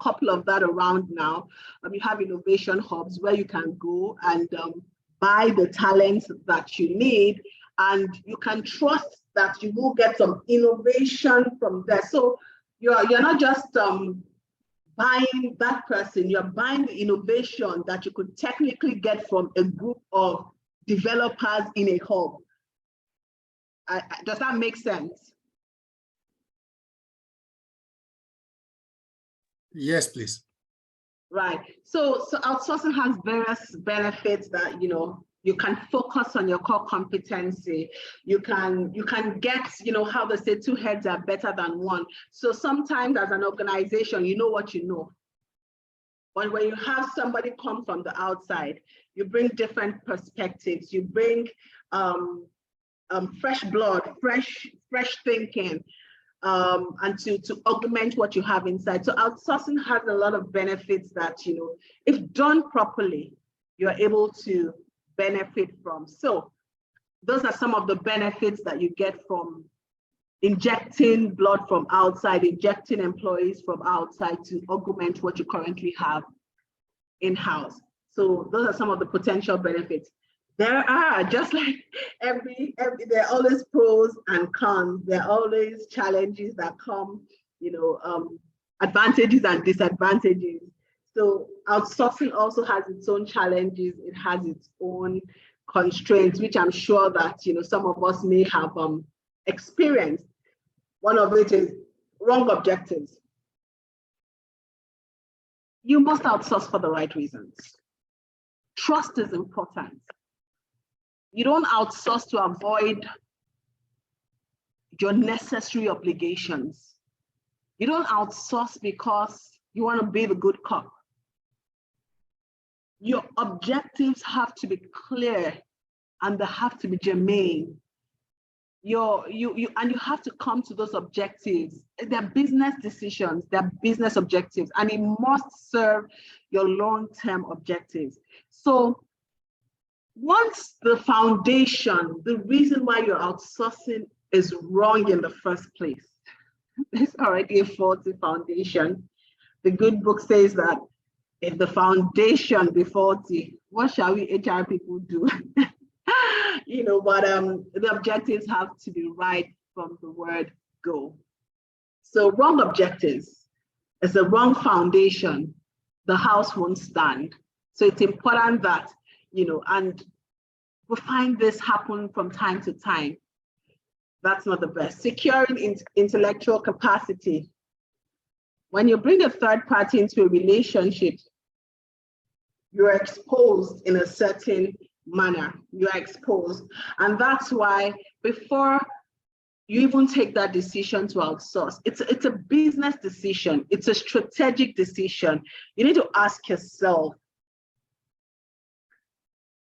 couple of that around now, you have innovation hubs where you can go and buy the talents that you need, and you can trust that you will get some innovation from there. So you're not just buying that person, you're buying the innovation that you could technically get from a group of developers in a hub. Does that make sense? Yes, please. Right. So outsourcing has various benefits that, you can focus on your core competency. You can get, how they say, two heads are better than one. So sometimes as an organization, you know what you know. But when you have somebody come from the outside, you bring different perspectives. You bring fresh blood, fresh thinking, and to augment what you have inside. So outsourcing has a lot of benefits that, if done properly, you're able to benefit from. So those are some of the benefits that you get from injecting blood from outside, injecting employees from outside to augment what you currently have in-house. So those are some of the potential benefits. There are, just like every there are always pros and cons. There are always challenges that come, advantages and disadvantages. So outsourcing also has its own challenges. It has its own constraints, which I'm sure that, some of us may have experienced. One of it is wrong objectives. You must outsource for the right reasons. Trust is important. You don't outsource to avoid your necessary obligations. You don't outsource because you want to be the good cop. Your objectives have to be clear and they have to be germane. You have to come to those objectives. They're business decisions, they're business objectives, and it must serve your long-term objectives. So once the foundation, the reason why you're outsourcing is wrong in the first place, it's already a faulty foundation. The good book says that if the foundation be faulty, what shall we HR people do? But the objectives have to be right from the word go. So wrong objectives is a wrong foundation. The house won't stand. So it's important that, and we find this happen from time to time. That's not the best. Securing intellectual capacity. When you bring a third party into a relationship, you're exposed in a certain manner. You're exposed. And that's why before you even take that decision to outsource, it's a business decision. It's a strategic decision. You need to ask yourself,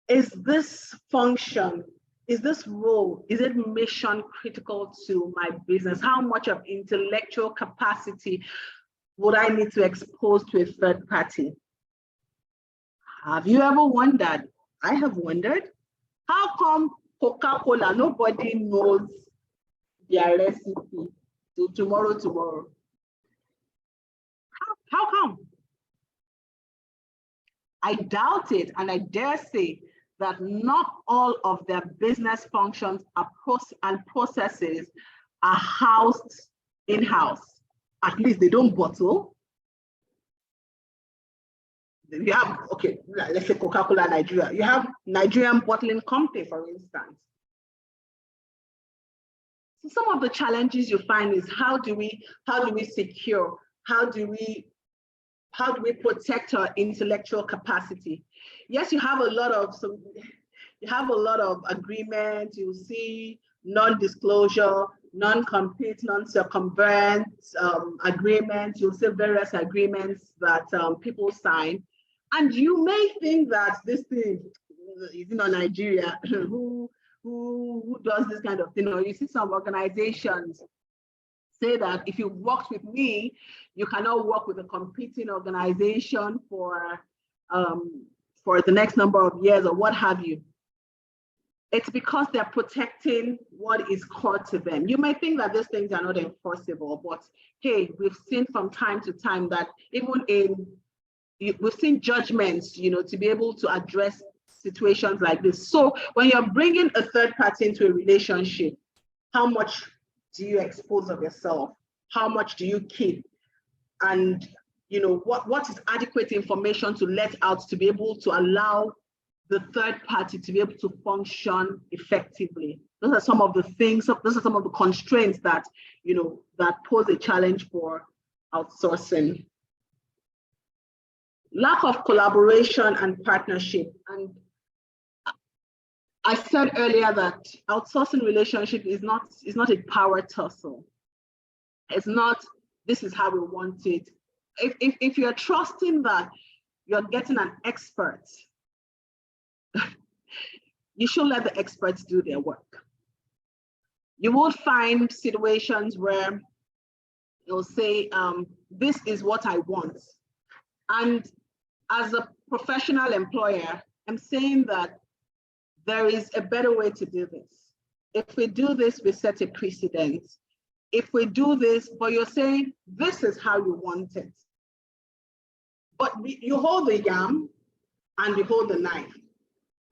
is this function, is this role, is it mission critical to my business? How much of intellectual capacity would I need to expose to a third party? Have you ever wondered I have wondered, how come Coca-Cola, nobody knows their recipe till tomorrow? How come? I doubt it, and I dare say that not all of their business functions and processes are housed in-house. At least they don't bottle. You have, okay, let's say Coca-Cola Nigeria. You have Nigerian Bottling Company, for instance. So some of the challenges you find is how do we secure, how do we protect our intellectual capacity? Yes, you have a lot of agreements. You see non-disclosure, non-compete, non-circumvent agreements. You'll see various agreements that people sign. And you may think that this thing is in Nigeria, who does this kind of thing? Or you see some organizations say that if you worked with me, you cannot work with a competing organization for the next number of years or what have you. It's because they're protecting what is core to them. You may think that these things are not enforceable, but hey, we've seen from time to time that we've seen judgments, to be able to address situations like this. So when you're bringing a third party into a relationship, how much do you expose of yourself? How much do you keep? And what is adequate information to let out to be able to allow the third party to be able to function effectively? Those are some of the things, those are some of the constraints that, that pose a challenge for outsourcing. Lack of collaboration and partnership. And I said earlier that outsourcing relationship is not a power tussle. It's not, this is how we want it. If you're trusting that you're getting an expert, you should let the experts do their work. You will find situations where you'll say, this is what I want. And as a professional employer, I'm saying that there is a better way to do this. If we do this, we set a precedent. If we do this, but you're saying this is how you want it. But you hold the yam and you hold the knife,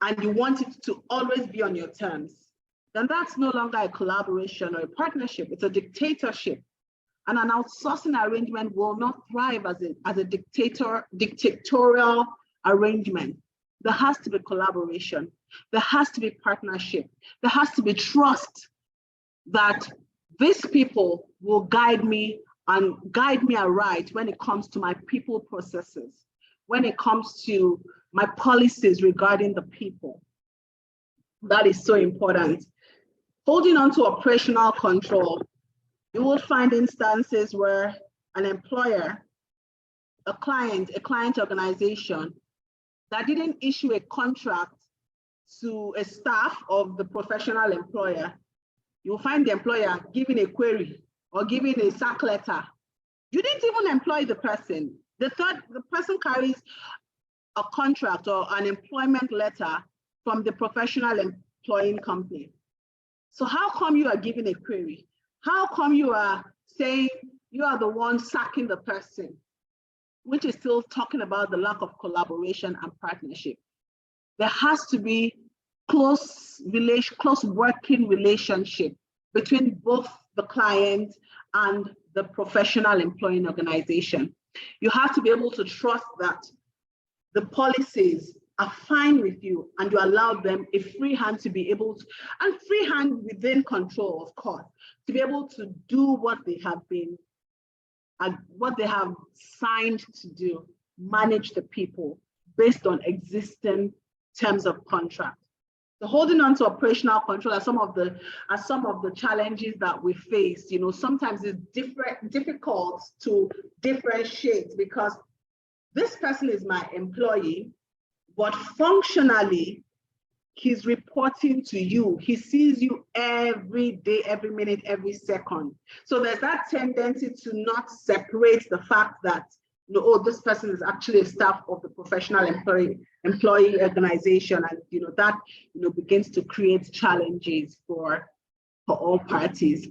and you want it to always be on your terms, then that's no longer a collaboration or a partnership, it's a dictatorship. And an outsourcing arrangement will not thrive as a dictatorial arrangement. There has to be collaboration. There has to be partnership. There has to be trust that these people will guide me and guide me aright when it comes to my people processes, when it comes to my policies regarding the people. That is so important. Holding on to operational control. You will find instances where an employer, a client organization that didn't issue a contract to a staff of the professional employer, you'll find the employer giving a query or giving a sack letter. You didn't even employ the person. The person carries a contract or an employment letter from the professional employing company. So how come you are giving a query? How come you are saying you are the one sacking the person, which is still talking about the lack of collaboration and partnership? There has to be close working relationship between both the client and the professional employing organization. You have to be able to trust that the policies are fine with you and you allow them a free hand to be able to, and free hand within control, of course, to be able to do what they have signed to do, manage the people based on existing terms of contract. So holding on to operational control are some of the challenges that we face. Sometimes it's difficult to differentiate because this person is my employee, but functionally, he's reporting to you. He sees you every day, every minute, every second. So there's that tendency to not separate the fact that you know, oh, this person is actually a staff of the professional employee organization, and you know that begins to create challenges for all parties.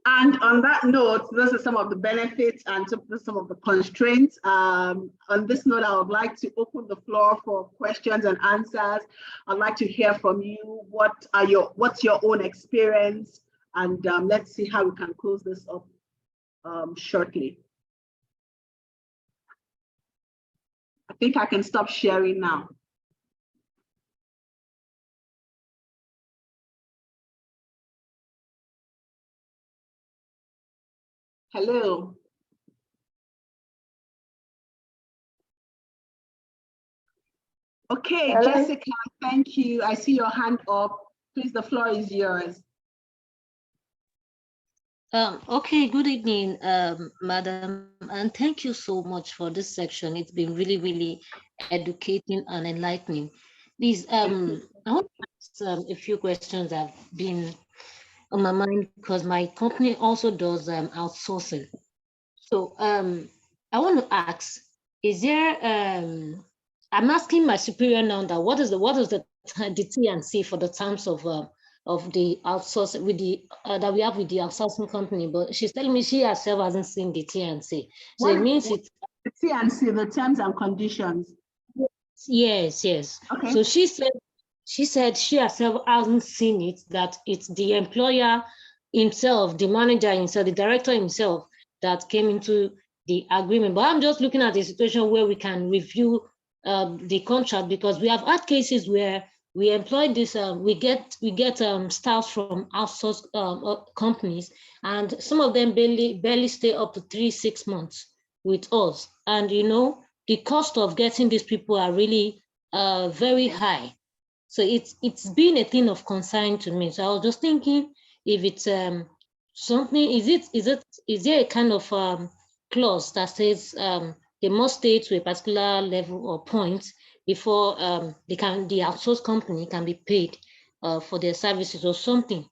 And on that note, those are some of the benefits and some of the constraints. On this note, I would like to open the floor for questions and answers. I'd like to hear from you. What's your own experience? And let's see how we can close this up shortly. I think I can stop sharing now. Hello. Okay, hello. Jessica, thank you. I see your hand up. Please, the floor is yours. Okay, good evening, madam, and thank you so much for this section. It's been really, really educating and enlightening. Please, I want to ask a few questions that have been on my mind because my company also does outsourcing. So I want to ask, is there, I'm asking my superior now that what is the T&C for the terms of the outsource with the that we have with the outsourcing company, but she's telling me she herself hasn't seen the T&C. So it means it's the T&C, the terms and conditions. Yes. Okay. So she said she herself hasn't seen it, that it's the employer himself, the manager himself, the director himself that came into the agreement. But I'm just looking at a situation where we can review the contract, because we have had cases where we employ this, we get staff from outsourced companies, and some of them barely stay up to 3-6 months with us. And you know, the cost of getting these people are really very high. So it's been a thing of concern to me. So I was just thinking if it's something, is there a kind of clause that says they must stay to a particular level or point before the outsourced company can be paid for their services, or something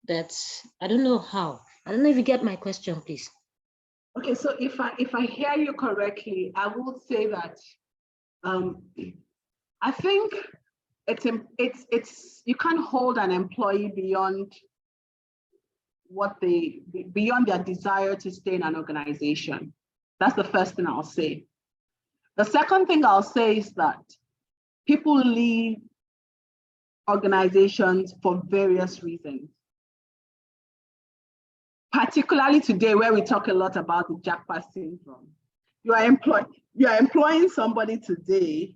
that's, I don't know how. I don't know if you get my question, please. Okay, so if I hear you correctly, I would say that I think it's you can't hold an employee beyond beyond their desire to stay in an organization. That's the first thing I'll say. The second thing I'll say is that people leave organizations for various reasons. Particularly today, where we talk a lot about the jackpot syndrome. You are employing somebody today.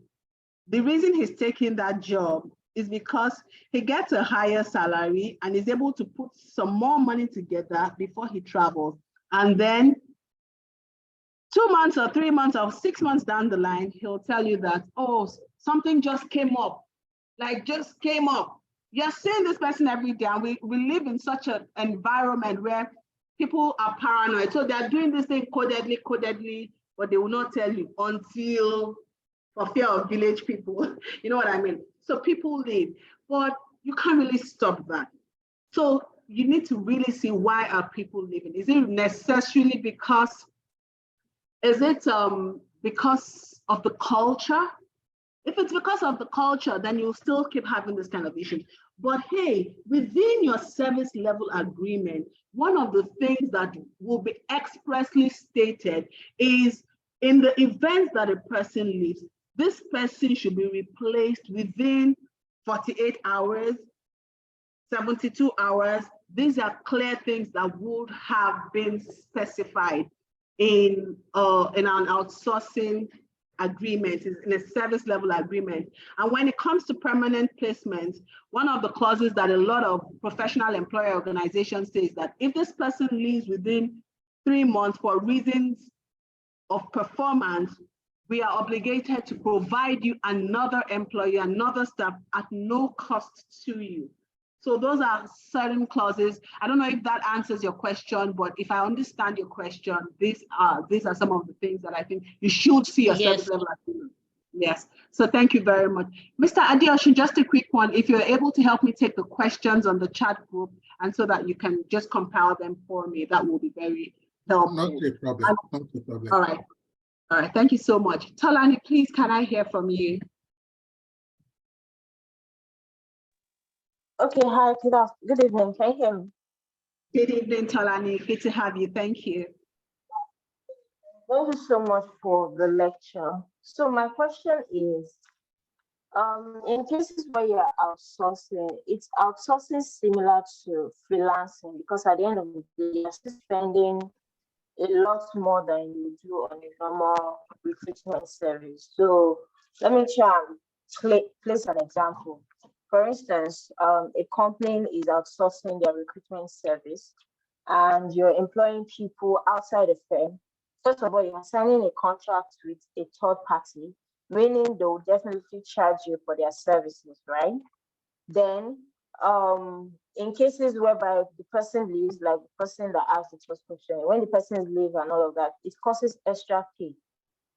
The reason he's taking that job is because he gets a higher salary and is able to put some more money together before he travels. And then 2 months or 3 months or 6 months down the line, he'll tell you that, oh, something just came up, just came up. You're seeing this person every day, and we live in such an environment where people are paranoid. So they're doing this thing codedly, but they will not tell you until, for fear of village people, you know what I mean? So people leave, but you can't really stop that. So you need to really see, why are people leaving? Is it necessarily because of the culture? If it's because of the culture, then you'll still keep having this kind of issue. But hey, within your service level agreement, one of the things that will be expressly stated is, in the event that a person leaves, this person should be replaced within 48 hours, 72 hours. These are clear things that would have been specified in an outsourcing agreement, in a service level agreement. And when it comes to permanent placement, one of the clauses that a lot of professional employer organizations say is that if this person leaves within 3 months for reasons of performance, we are obligated to provide you another employee, another staff at no cost to you. So those are certain clauses. I don't know if that answers your question, but if I understand your question, these are some of the things that I think you should see a service level agreement. Yes. So thank you very much. Mr. Adeosun, just a quick one. If you're able to help me take the questions on the chat group, and so that you can just compile them for me, that will be very helpful. Not a problem. Not a problem. All right. All right, thank you so much. Tolani, please, can I hear from you? Okay, hi, good evening. Can you hear me? Good evening, Tolani. Good to have you. Thank you. Thank you so much for the lecture. So my question is, in cases where you're outsourcing, it's outsourcing similar to freelancing, because at the end of the day, you're still spending a lot more than you do on a normal recruitment service. So let me try and place an example. For instance, a company is outsourcing their recruitment service and you're employing people outside the firm. First of all, you're signing a contract with a third party, meaning they will definitely charge you for their services, right? Then, in cases whereby the person leaves, like the person that asked the first question, when the person leaves and all of that, it causes extra pay.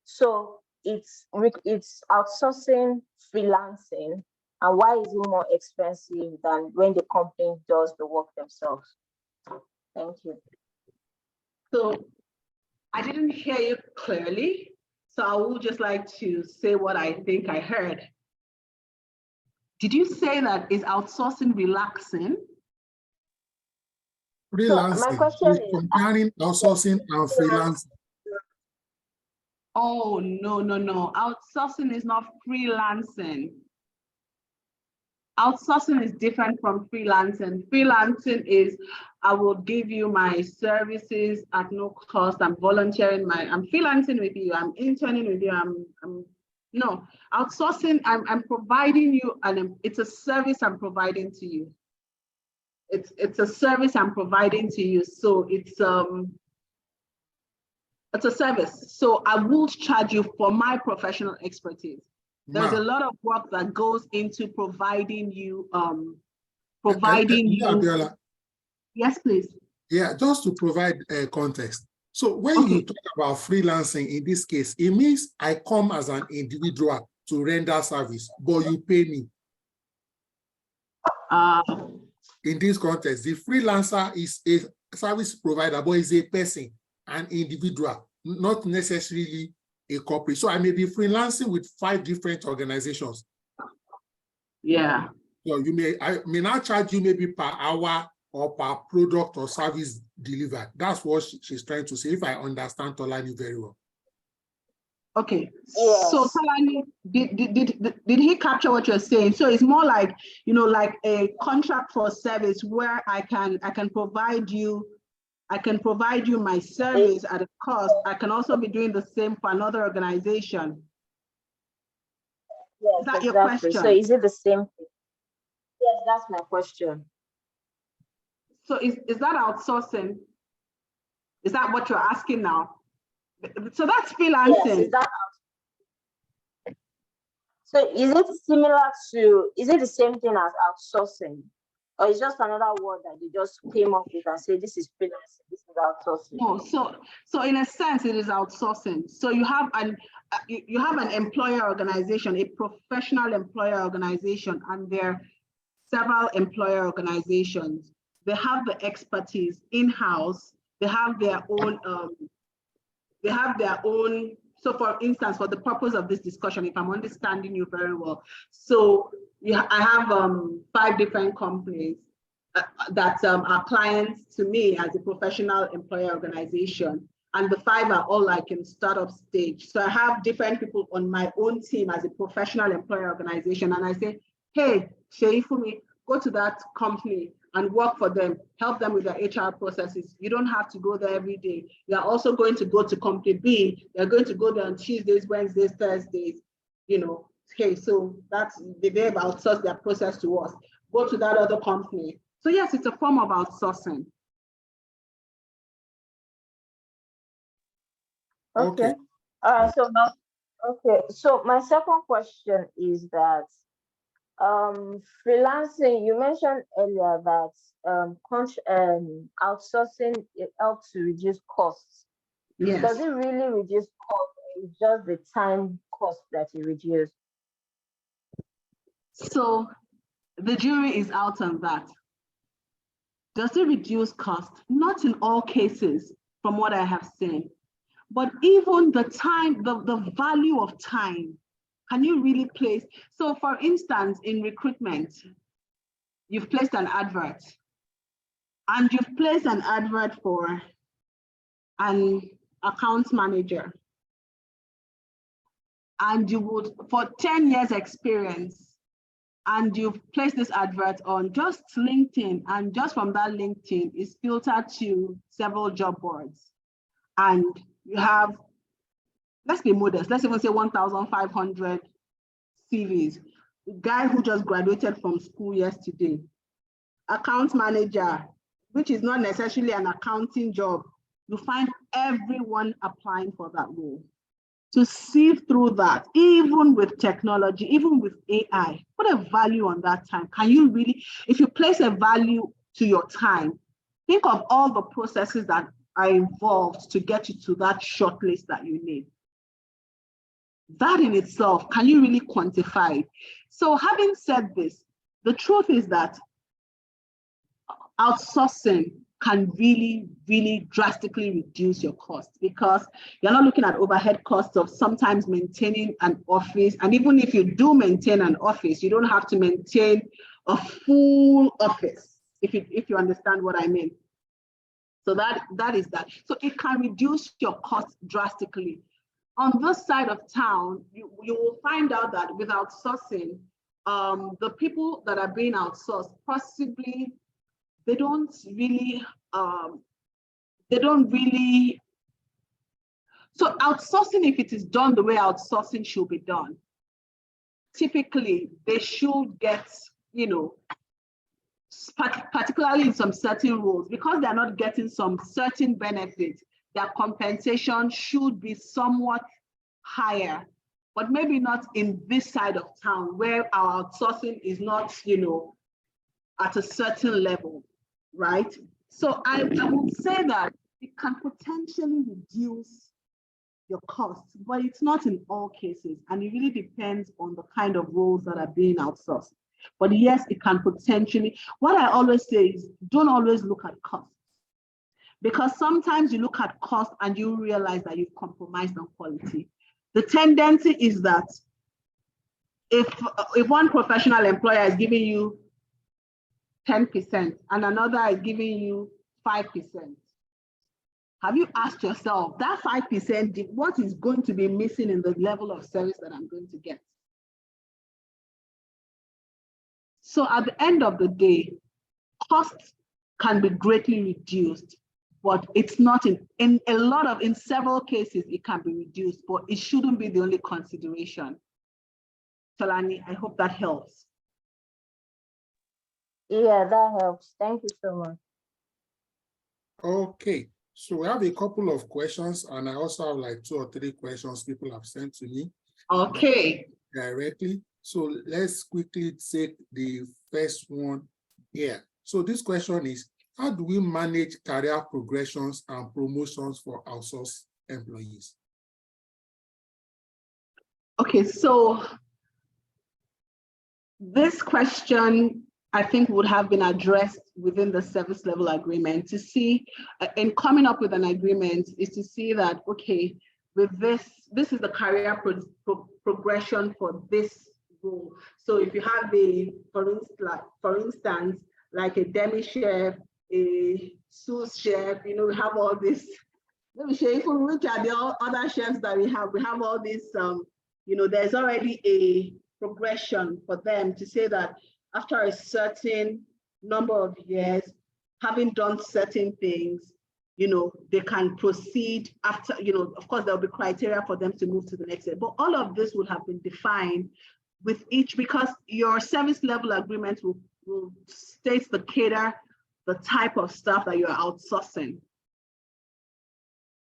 So it's outsourcing freelancing. And why is it more expensive than when the company does the work themselves? Thank you. So I didn't hear you clearly, so I would just like to say what I think I heard. Did you say that is outsourcing relaxing? Freelancing. So my question is comparing outsourcing and freelancing. Oh, no. Outsourcing is not freelancing. Outsourcing is different from freelancing. Freelancing is, I will give you my services at no cost. I'm volunteering I'm freelancing with you. I'm interning with you. No, outsourcing, I'm providing you, and it's a service I'm providing to you. It's a service I'm providing to you. So it's a service. So I will charge you for my professional expertise. There's a lot of work that goes into providing you, Yes, please. Yeah, just to provide context. So when you talk about freelancing, in this case, it means I come as an individual to render service, but you pay me. In this context, the freelancer is a service provider, but is a person, an individual, not necessarily a corporate. So I may be freelancing with 5 different organizations. Yeah. So I may not charge you maybe per hour or per product or service delivered. That's what she's trying to say, if I understand Tolani very well. Okay, yes. So Tolani, did he capture what you're saying? So it's more like, like a contract for service where I can provide you my service at a cost. I can also be doing the same for another organization. Yes, is that exactly. your question? So is it the same thing? Yes, that's my question. So is that outsourcing? Is that what you're asking now? So that's freelancing. Yes, is that so is it the same thing as outsourcing? Or it's just another word that you just came up with and say this is freelancing, this is outsourcing? No, so in a sense it is outsourcing. So you have an employer organization, a professional employer organization, and there are several employer organizations. They have the expertise in-house. They have their own. So for instance, for the purpose of this discussion, if I'm understanding you very well, so I have 5 different companies that are clients to me as a professional employer organization. And the 5 are all like in startup stage. So I have different people on my own team as a professional employer organization. And I say, hey, Sheifumi, go to that company and work for them, help them with their HR processes. You don't have to go there every day. You're also going to go to company B. You're going to go there on Tuesdays, Wednesdays, Thursdays, Okay, so they've outsourced their process to us. Go to that other company. So yes, it's a form of outsourcing. Okay. So my second question is that freelancing, you mentioned earlier that outsourcing, it helps to reduce costs. Yes. Does it really reduce costs? It's just the time cost that it reduces? So the jury is out on that. Does it reduce cost? Not in all cases, from what I have seen. But even the time, the value of time, can you really place? So for instance, in recruitment, you've placed an advert and you've placed an advert for an account manager. And you would, for 10 years experience, and you've placed this advert on just LinkedIn, and just from that LinkedIn is filtered to several job boards. And you have, let's be modest, let's even say 1,500 CVs. The guy who just graduated from school yesterday, account manager, which is not necessarily an accounting job, you find everyone applying for that role. To sieve through that, even with technology, even with AI, put a value on that time. Can you really, if you place a value to your time, think of all the processes that are involved to get you to that short list that you need. That in itself, can you really quantify it? So having said this, the truth is that outsourcing can really, really drastically reduce your costs, because you're not looking at overhead costs of sometimes maintaining an office. And even if you do maintain an office, you don't have to maintain a full office, if you understand what I mean. So that is that. So it can reduce your costs drastically. On this side of town, you will find out that with outsourcing, the people that are being outsourced possibly they don't really, so outsourcing, if it is done the way outsourcing should be done, typically they should get, particularly in some certain roles, because they're not getting some certain benefits, their compensation should be somewhat higher, but maybe not in this side of town where our outsourcing is not, at a certain level. Right? So I would say that it can potentially reduce your costs, but it's not in all cases. And it really depends on the kind of roles that are being outsourced. But yes, it can potentially, what I always say is don't always look at costs, because sometimes you look at cost and you realize that you've compromised on quality. The tendency is that if one professional employer is giving you 10% and another is giving you 5%. Have you asked yourself that 5%, what is going to be missing in the level of service that I'm going to get? So at the end of the day, costs can be greatly reduced, but it's not in several cases, it can be reduced, but it shouldn't be the only consideration. Tolani, I hope that helps. Yeah, that helps. Thank you so much. Okay, so we have a couple of questions, and I also have like 2 or 3 questions people have sent to me. Okay. Directly. So let's quickly take the first one here. So this question is, how do we manage career progressions and promotions for outsourced employees? Okay, so this question, I think, would have been addressed within the service level agreement to see, in coming up with an agreement, is to see that, okay, with this is the career progression for this role. So if you have for instance, like a demi chef, a sous chef, we have all this. Let me show you which are the other chefs that we have. We have all this, there's already a progression for them to say that after a certain number of years, having done certain things, they can proceed after, of course, there'll be criteria for them to move to the next step. But all of this would have been defined with each, because your service level agreement will state the type of stuff that you're outsourcing.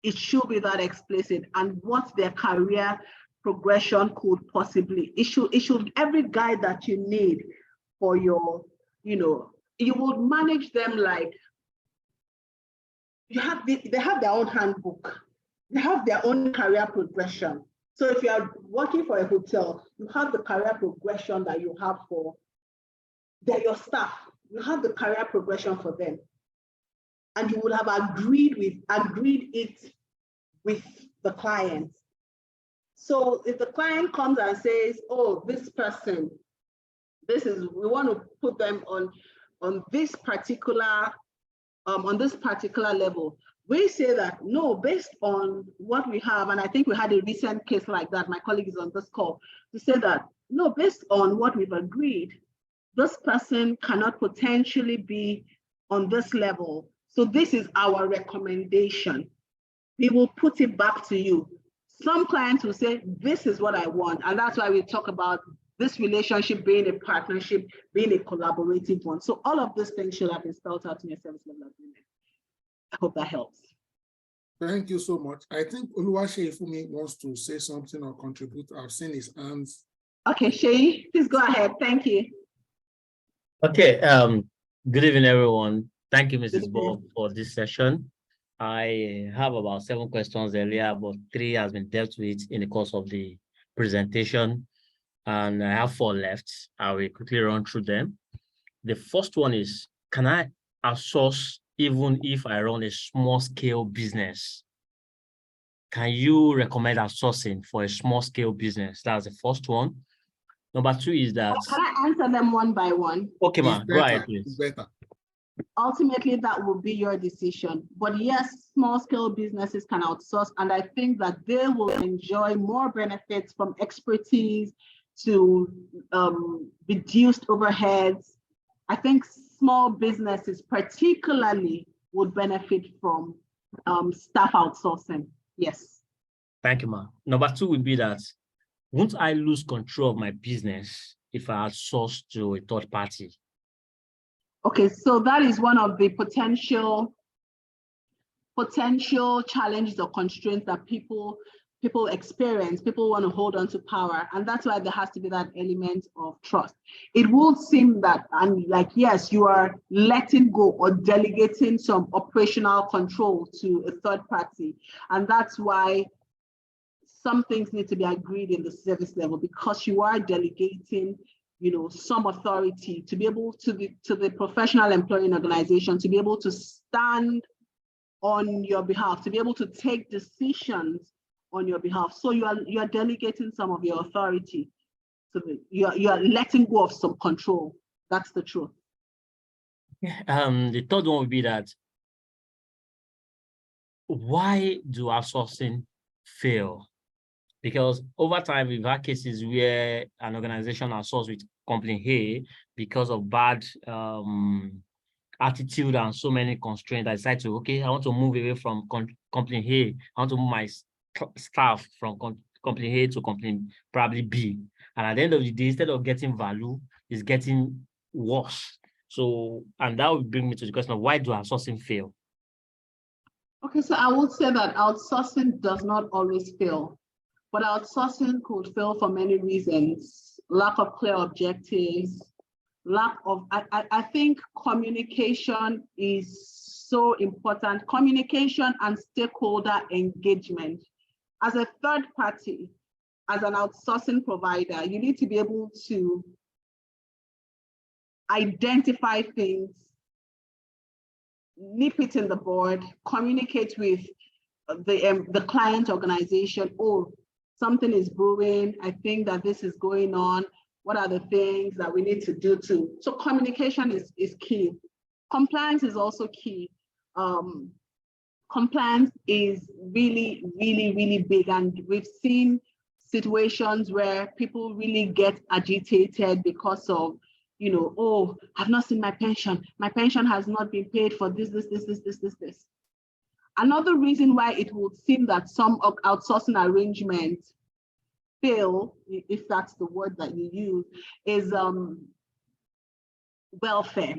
It should be that explicit, and what their career progression could possibly, it should every guide that you need for your, you would manage them like they have their own handbook, they have their own career progression. So if you are working for a hotel, you have the career progression that you have for your staff. You have the career progression for them, and you would have agreed it with the client. So if the client comes and says, oh, this person, we want to put them on this particular level. We say that no, based on what we have, and I think we had a recent case like that, my colleague is on this call, to say that no, based on what we've agreed, this person cannot potentially be on this level. So this is our recommendation. We will put it back to you. Some clients will say, this is what I want. And that's why we talk about this relationship being a partnership, being a collaborative one. So all of these things should have been spelled out in your service level agreement. I hope that helps. Thank you so much. I think Oluwase Ifumi wants to say something or contribute. I've seen his hands. Okay, Shay, please go ahead. Thank you. Okay, good evening, everyone. Thank you, Mrs. Bob, for this session. I have about 7 questions earlier, but 3 has been dealt with in the course of the presentation, and I have 4 left. I will quickly run through them. The first one is, can I outsource even if I run a small scale business? Can you recommend outsourcing for a small scale business? That's the first one. Number 2 is that. Can I answer them one by one? Okay, ma'am, go ahead, please. Better. Ultimately, that will be your decision. But yes, small scale businesses can outsource, and I think that they will enjoy more benefits from expertise to reduced overheads. I think small businesses particularly would benefit from staff outsourcing. Yes. Thank you, ma'am. Number 2 would be that, won't I lose control of my business if I outsource to a third party? Okay, so that is one of the potential challenges or constraints that people experience. People want to hold on to power, and that's why there has to be that element of trust. It will seem that, and like, yes, you are letting go or delegating some operational control to a third party, and that's why some things need to be agreed in the service level, because you are delegating, some authority to be able to the professional employing organization to be able to stand on your behalf, to be able to take decisions on your behalf. So you are delegating some of your authority. So you are letting go of some control. That's the truth. The third one would be that, why do outsourcing fail? Because over time, we've had cases where an organization outsourced with company A because of bad attitude and so many constraints. I decided to, okay, I want to move away from company A. I want to move my staff from company A to company probably B. And at the end of the day, instead of getting value, it's getting worse. So, and that would bring me to the question of, why do outsourcing fail? Okay, so I would say that outsourcing does not always fail. But outsourcing could fail for many reasons: lack of clear objectives, lack of, I think communication is so important. Communication and stakeholder engagement. As a third party, as an outsourcing provider, you need to be able to identify things, nip it in the bud, communicate with the client organization. Oh, something is brewing. I think that this is going on. What are the things that we need to do too? So communication is key. Compliance is also key. Compliance is really, really, really big. And we've seen situations where people really get agitated because of, oh, I've not seen my pension. My pension has not been paid for this. Another reason why it would seem that some outsourcing arrangements fail, if that's the word that you use, is welfare.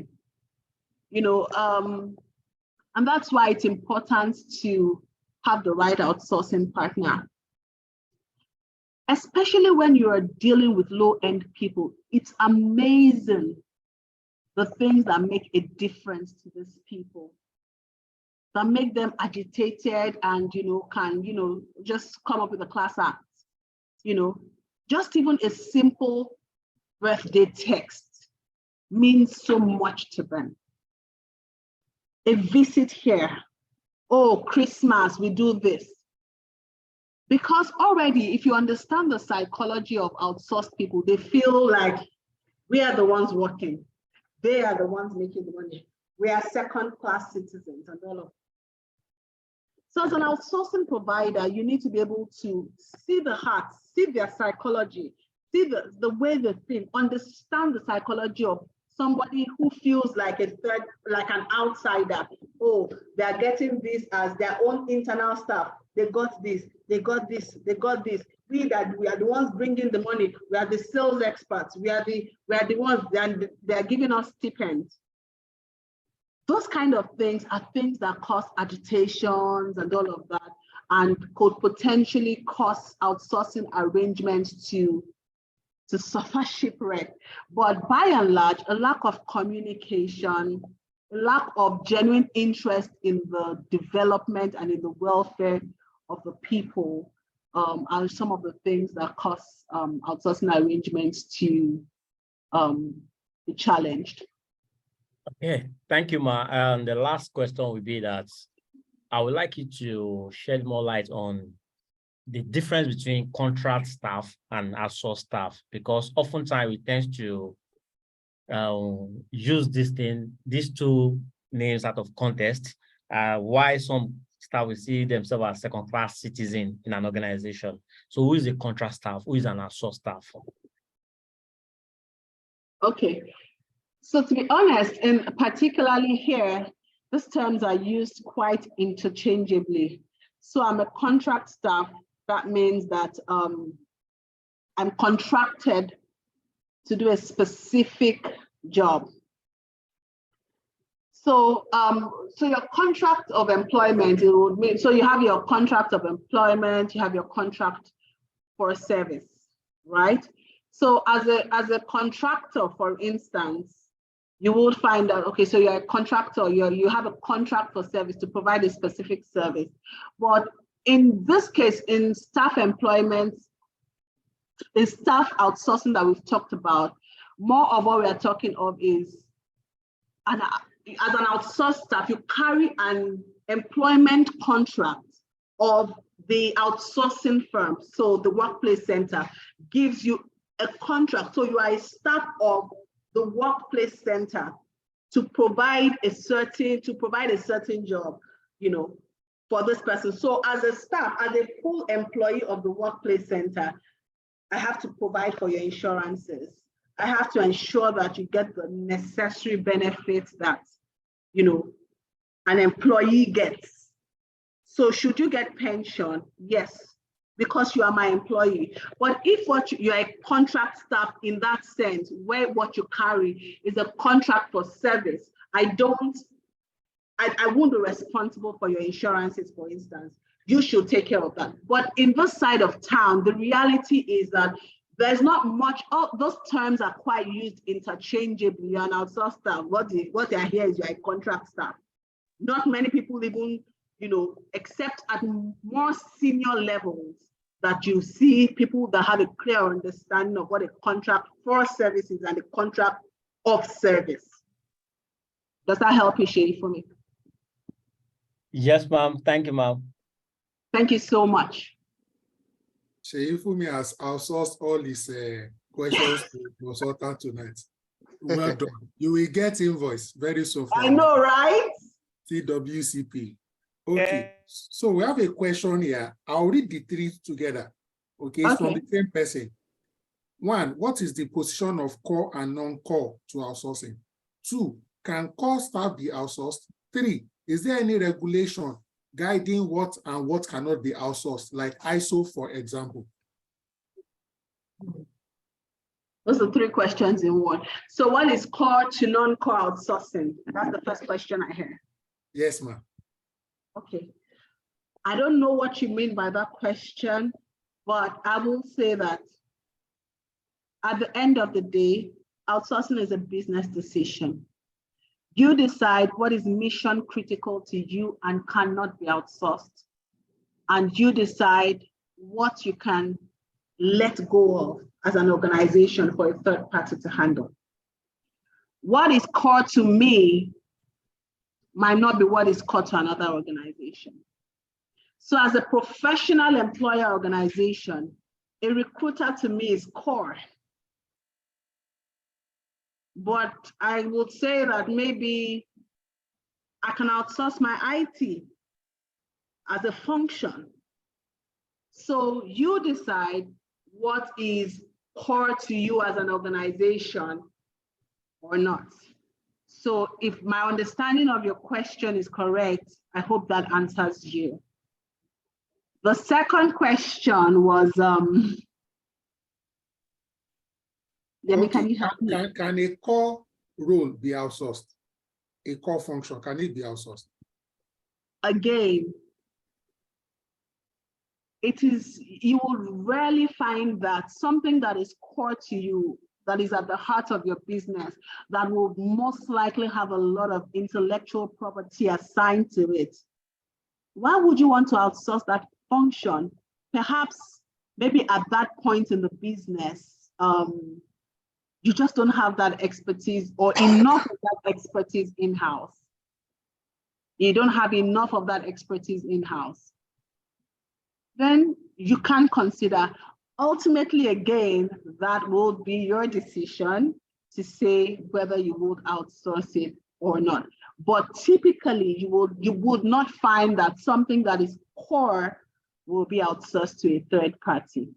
And that's why it's important to have the right outsourcing partner. Especially when you are dealing with low-end people, it's amazing the things that make a difference to these people, that make them agitated and, can, just come up with a class act. Just even a simple birthday text means so much to them. A visit here, oh, Christmas, we do this. Because already, if you understand the psychology of outsourced people, they feel like we are the ones working. They are the ones making the money. We are second-class citizens and all of that. So as an outsourcing provider, you need to be able to see the heart, see their psychology, see the way they think, understand the psychology of somebody who feels like a third, like an outsider. Oh, they're getting this as their own internal staff. They got this, they got this, they got this. We are the ones bringing the money. We are the sales experts. We are the ones, they're giving us stipends. Those kind of things are things that cause agitations and all of that, and could potentially cause outsourcing arrangements to suffer shipwreck. But by and large, a lack of communication, a lack of genuine interest in the development and in the welfare of the people are some of the things that cause outsourcing arrangements to be challenged. Okay, thank you, Ma. And the last question will be that I would like you to shed more light on the difference between contract staff and outsourced staff, because oftentimes we tend to use these two names out of context. Why some staff will see themselves as second-class citizen in an organization. So who is a contract staff? Who is an outsourced staff? Okay. So to be honest, and particularly here, these terms are used quite interchangeably. So I'm a contract staff. That means that I'm contracted to do a specific job. So, so your contract of employment, it would mean, so you have your contract of employment, you have your contract for a service, right? So as a contractor, for instance, you would find out, okay, so you're a contractor, you have a contract for service to provide a specific service. But in this case, in staff employment, in staff outsourcing that we've talked about, more of what we are talking of is, as an outsourced staff, you carry an employment contract of the outsourcing firm. So the workplace center gives you a contract. So you are a staff of the workplace center to provide a certain job, for this person. So as a staff, as a full employee of the workplace center, I have to provide for your insurances. I have to ensure that you get the necessary benefits that, an employee gets. So should you get pension? Yes, because you are my employee. But if you're a contract staff in that sense, where what you carry is a contract for service, I won't be responsible for your insurances, for instance. You should take care of that. But in this side of town, the reality is that there's not much, those terms are quite used interchangeably. You're an outsourced staff. What they are here is you're a contract staff. Not many people even, except at more senior levels, that you see people that have a clear understanding of what a contract for service is and a contract of service. Does that help you, Shay, for me? Yes, ma'am. Thank you, ma'am. Thank you so much. Sheifumi has outsourced all his questions to the consultant tonight. Well done. You will get invoice very soon. I know, right? TWCP. Okay, so we have a question here. I'll read the three together. Okay, it's from the same person. 1, what is the position of core and non-core to outsourcing? 2, can core staff be outsourced? 3, is there any regulation guiding what and what cannot be outsourced, like ISO, for example? Those are 3 questions in one. So what is core to non-core outsourcing? That's the first question I hear. Yes, ma'am. Okay. I don't know what you mean by that question, but I will say that at the end of the day, outsourcing is a business decision. You decide what is mission critical to you and cannot be outsourced. And you decide what you can let go of as an organization for a third party to handle. What is core to me might not be what is core to another organization. So as a professional employer organization, a recruiter to me is core. But I would say that maybe I can outsource my IT as a function. So you decide what is core to you as an organization or not. So if my understanding of your question is correct, I hope that answers you. The second question was, can you help me? Can a core role be outsourced? A core function, can it be outsourced? Again, you will rarely find that something that is core to you, that is at the heart of your business, that will most likely have a lot of intellectual property assigned to it. Why would you want to outsource that function? Perhaps, maybe at that point in the business, you just don't have that expertise or enough of that expertise in-house. You don't have enough of that expertise in-house. Then you can consider, ultimately, again, that will be your decision to say whether you would outsource it or not. But typically, you would not find that something that is core will be outsourced to a third party.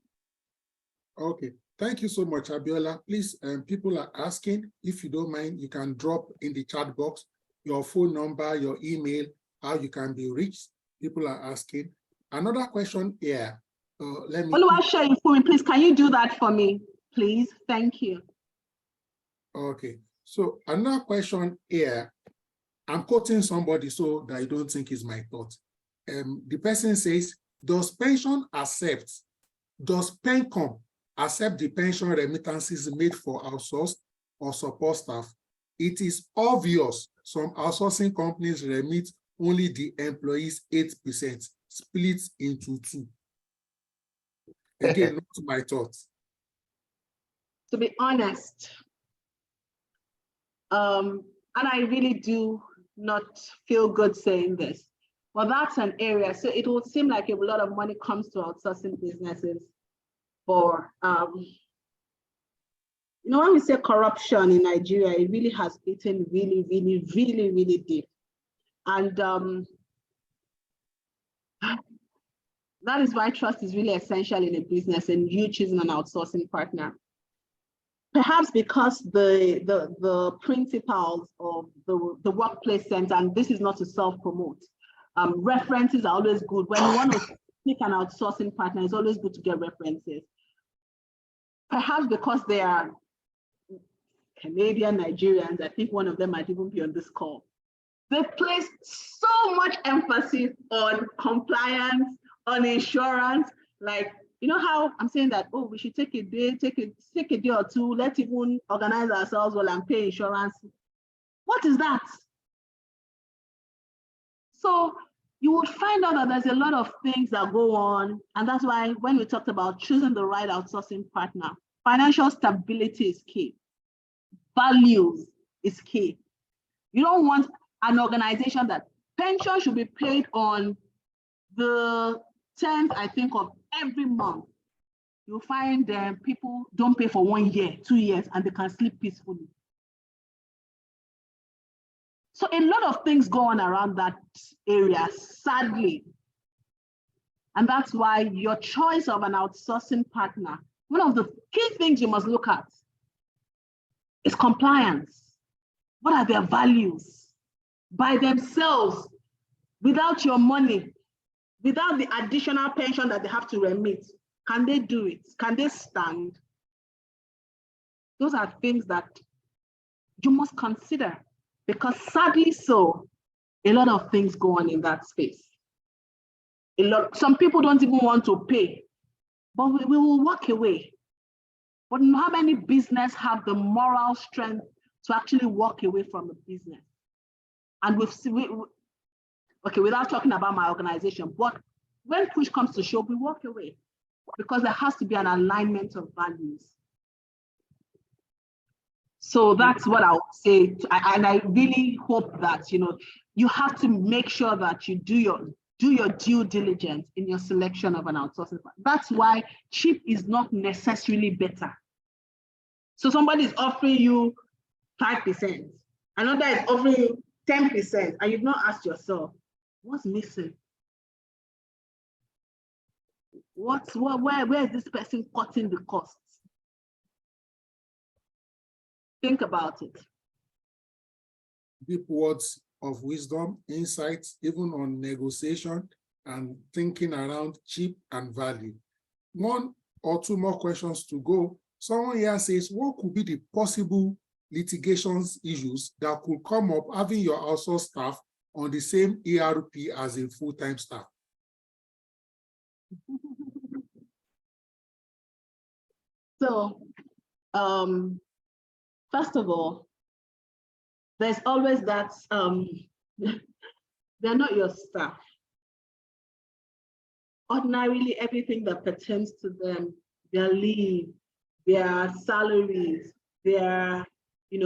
Okay, thank you so much, Abiola. Please, people are asking, if you don't mind, you can drop in the chat box your phone number, your email, how you can be reached. People are asking. Another question here. Let me. Oluwaseyi for me, please. Can you do that for me, please? Thank you. Okay. So another question here. I'm quoting somebody so that I don't think is my thought. The person says, does PENCOM accept the pension remittances made for outsourced or support staff? It is obvious some outsourcing companies remit only the employees 8%, split into 2. Again, not my thoughts. To be honest, and I really do not feel good saying this, well, that's an area. So it would seem like a lot of money comes to outsourcing businesses for, when we say corruption in Nigeria, it really has eaten really, really, really, really deep. And that is why trust is really essential in a business and you choosing an outsourcing partner. Perhaps because the principles of the workplace center, and this is not to self-promote, references are always good. When you want to pick an outsourcing partner, it's always good to get references. Perhaps because they are Canadian Nigerians, I think one of them might even be on this call. They place so much emphasis on compliance, on insurance, like, you know how I'm saying that, oh, we should take a day, take a day or two, let's even organize ourselves well and pay insurance. What is that? So you would find out that there's a lot of things that go on. And that's why when we talked about choosing the right outsourcing partner, financial stability is key. Values is key. You don't want an organization that pension should be paid on the 10th, I think, of every month. You'll find people don't pay for 1 year, 2 years, and they can sleep peacefully. So a lot of things go on around that area, sadly. And that's why your choice of an outsourcing partner, one of the key things you must look at is compliance. What are their values? By themselves, without your money, without the additional pension that they have to remit, can they do it? Can they stand? Those are things that you must consider, because sadly so, a lot of things go on in that space. Some people don't even want to pay, but we will walk away. But how many businesses have the moral strength to actually walk away from the business? And okay, without talking about my organization, but when push comes to shove, we walk away because there has to be an alignment of values. So that's what I would say. And I really hope that, you have to make sure that you do do your due diligence in your selection of an outsourcing partner. That's why cheap is not necessarily better. So somebody is offering you 5%, another is offering you 10%, and you've not asked yourself, what's missing? Where is this person cutting the costs? Think about it. Deep words of wisdom, insights, even on negotiation and thinking around cheap and value. One or two more questions to go. Someone here says, what could be the possible litigations issues that could come up having your outsourced staff on the same ERP as a full-time staff? So, first of all, there's always that they're not your staff. Ordinarily, everything that pertains to them, their leave, their salaries, their,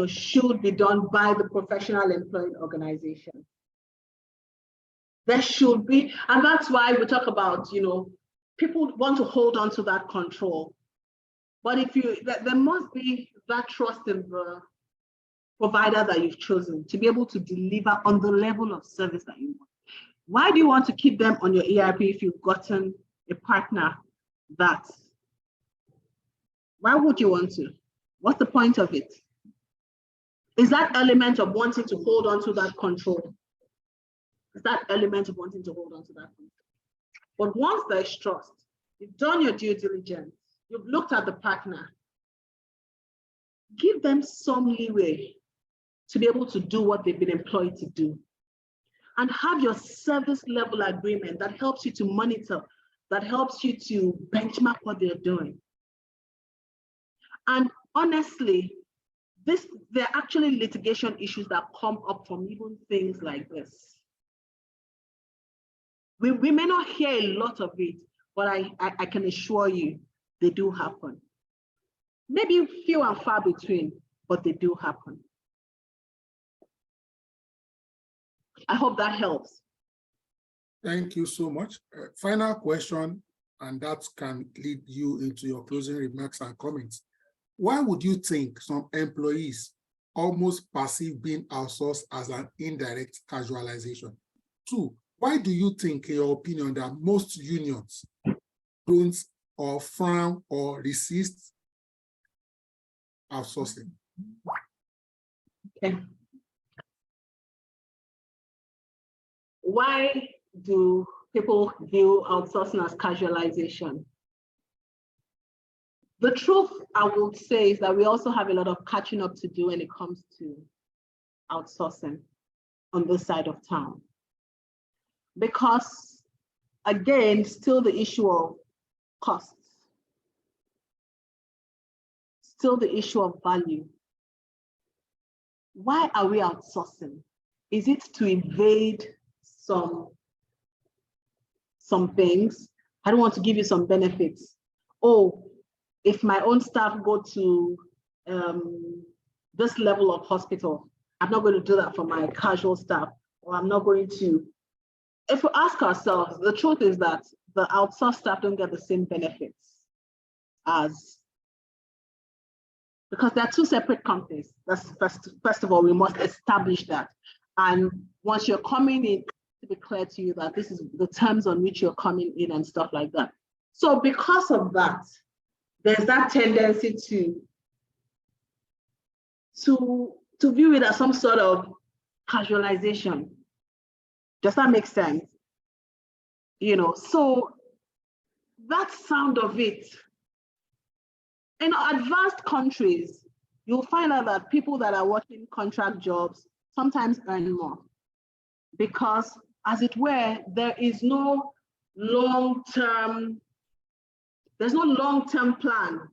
should be done by the professional employed organization. There should be, and that's why we talk about, people want to hold on to that control. But there must be that trust in the provider that you've chosen to be able to deliver on the level of service that you want. Why do you want to keep them on your ERP if you've gotten a partner why would you want to? What's the point of it? Is that element of wanting to hold on to that control? Is that element of wanting to hold on to that control? But once there's trust, you've done your due diligence, you've looked at the partner, give them some leeway to be able to do what they've been employed to do. And have your service level agreement that helps you to monitor, that helps you to benchmark what they're doing. And honestly, there are actually litigation issues that come up from even things like this. We may not hear a lot of it, but I can assure you they do happen. Maybe few and far between, but they do happen. I hope that helps. Thank you so much. Final question, and that can lead you into your closing remarks and comments. Why would you think some employees almost perceive being outsourced as an indirect casualization? 2, why do you think, in your opinion, that most unions don't or frown or resist outsourcing? Okay. Why do people view outsourcing as casualization? The truth, I would say, is that we also have a lot of catching up to do when it comes to outsourcing on this side of town. Because, again, still the issue of costs, still the issue of value. Why are we outsourcing? Is it to evade some things? I don't want to give you some benefits. Oh, if my own staff go to this level of hospital, I'm not going to do that for my casual staff, or I'm not going to. If we ask ourselves, the truth is that the outsourced staff don't get the same benefits because they're two separate companies. That's first of all, we must establish that. And once you're coming in, to be clear to you that this is the terms on which you're coming in and stuff like that. So because of that, there's that tendency to view it as some sort of casualization. Does that make sense? So that sound of it, in advanced countries, you'll find out that people that are working contract jobs sometimes earn more because, as it were, there's no long-term plan,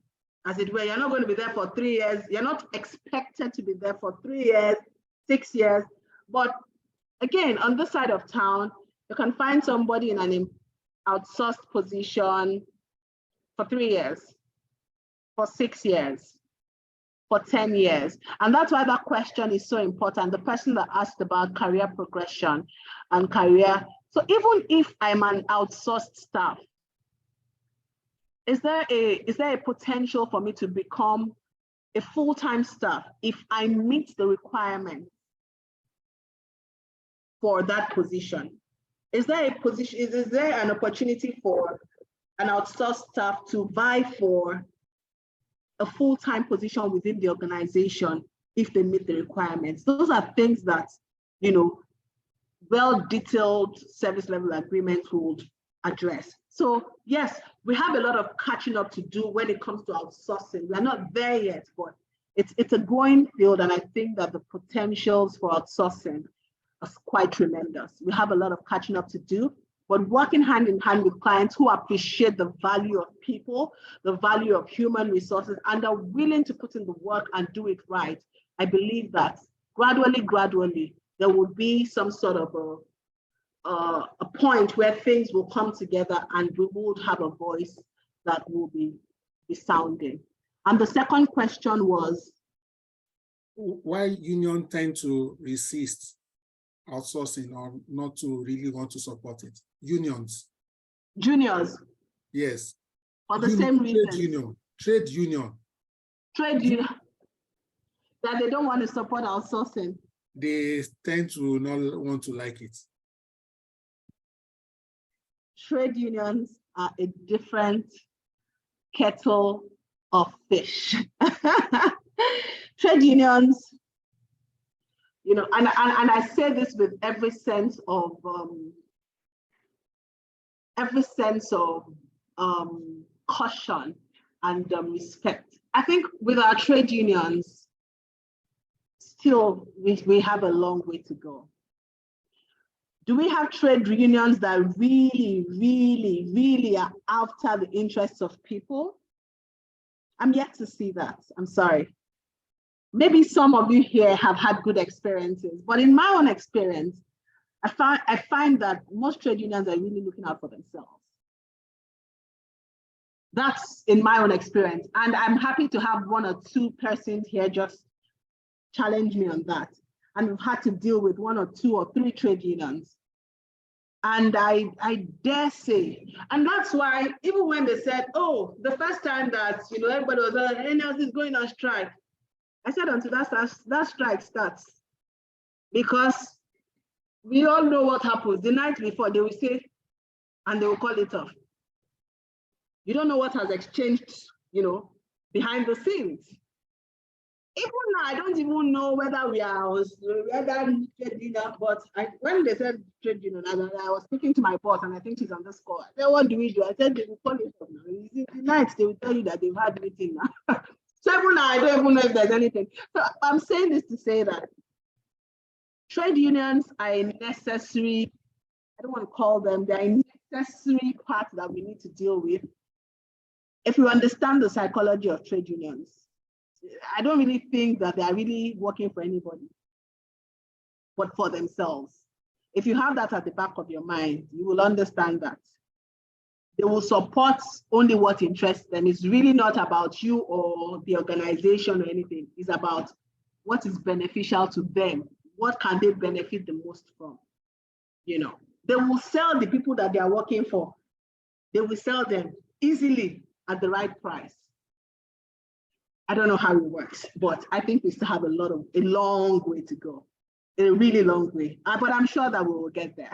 as it were. You're not going to be there for 3 years. You're not expected to be there for 3 years, 6 years. But again, on this side of town, you can find somebody in an outsourced position for 3 years, for 6 years, for 10 years. And that's why that question is so important. The person that asked about career progression and career So even if I'm an outsourced staff, is there a potential for me to become a full-time staff if I meet the requirements for that position? Is there a position, is there an opportunity for an outsourced staff to vie for a full-time position within the organization if they meet the requirements? Those are things that, you know, well-detailed service level agreements would address. So yes, we have a lot of catching up to do when it comes to outsourcing. We're not there yet, but it's a growing field, and I think that the potentials for outsourcing are quite tremendous. We have a lot of catching up to do, but working hand in hand with clients who appreciate the value of people, the value of human resources, and are willing to put in the work and do it right. I believe that gradually, there will be some sort of a point where things will come together and we would have a voice that will be sounding. And the second question was, why unions tend to resist outsourcing or not to really want to support it? Unions. Juniors. Yes. For the same reason. Trade union. That they don't want to support outsourcing. They tend to not want to like it. Trade unions are a different kettle of fish. Trade unions, you know, and I say this with every sense of caution and respect. I think with our trade unions, still we have a long way to go. Do we have trade unions that really are after the interests of people? I'm yet to see that. I'm sorry. Maybe some of you here have had good experiences, but in my own experience, I find that most trade unions are really looking out for themselves. That's in my own experience. And I'm happy to have one or two persons here just challenge me on that. And we've had to deal with one or two or three trade unions. And I dare say, and that's why even when they said, oh, the first time that, you know, everybody was like, NLC is going on strike, I said until that strike starts, because we all know what happens. The night before they will say, and they will call it off. You don't know what has exchanged, you know, behind the scenes. Even now, I don't even know whether we are trade union, but when they said trade union, I was speaking to my boss, and I think she's on this call. I said, what do we do? I said, they will call it off now. The night they will tell you that they've had a meeting now. So even now, I don't even know if there's anything. So I'm saying this to say that trade unions are a necessary, I don't want to call them, they're a necessary part that we need to deal with. If you understand the psychology of trade unions, I don't really think that they are really working for anybody, but for themselves. If you have that at the back of your mind, you will understand that they will support only what interests them. It's really not about you or the organization or anything. It's about what is beneficial to them. What can they benefit the most from? You know, they will sell the people that they are working for. They will sell them easily at the right price. I don't know how it works, but I think we still have a long way to go, a really long way. But I'm sure that we will get there.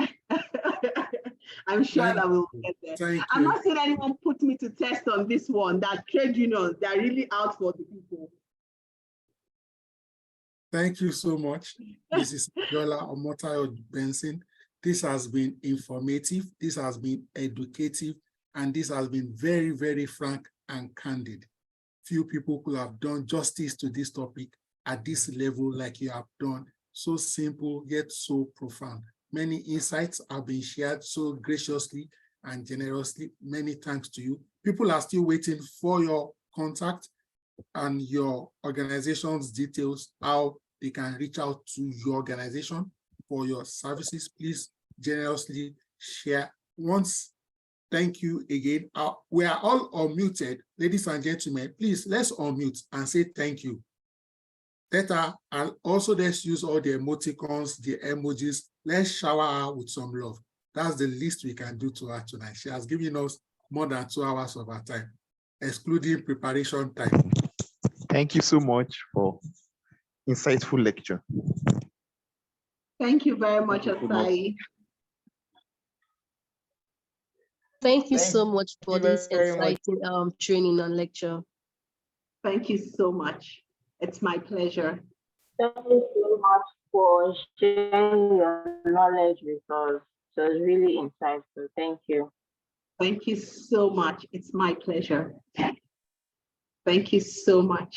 I'm sure that we will get there. I'm not seeing anyone put me to test on this one, that trade unions, they're really out for the people. Thank you so much, Mrs. Yola Omotayo Benson. This has been informative, this has been educative, and this has been very, very frank and candid. Few people could have done justice to this topic at this level like you have done. So simple, yet so profound. Many insights have been shared so graciously and generously. Many thanks to you. People are still waiting for your contact and your organization's details, how they can reach out to your organization for your services. Please generously share. Once, thank you again. We are all unmuted. Ladies and gentlemen, please let's unmute and say thank you. Theta, and also let's use all the emoticons, the emojis. Let's shower her with some love. That's the least we can do to her tonight. She has given us more than 2 hours of her time, excluding preparation time. Thank you so much for insightful lecture. Thank you very much, Thank you so much. Asai. Thank you so much for you this very much. exciting training and lecture. Thank you so much. It's my pleasure. Thank you so much for sharing your knowledge with us. It was really insightful. Thank you. Thank you so much. It's my pleasure. Thank you so much.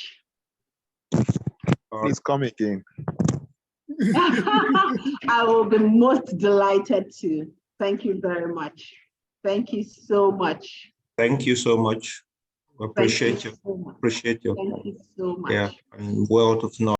Please come again. I will be most delighted to. Thank you very much. Thank you so much. Thank you so much. Thank Appreciate you. so much. Appreciate you. Thank you so much. Yeah, and wealth of knowledge.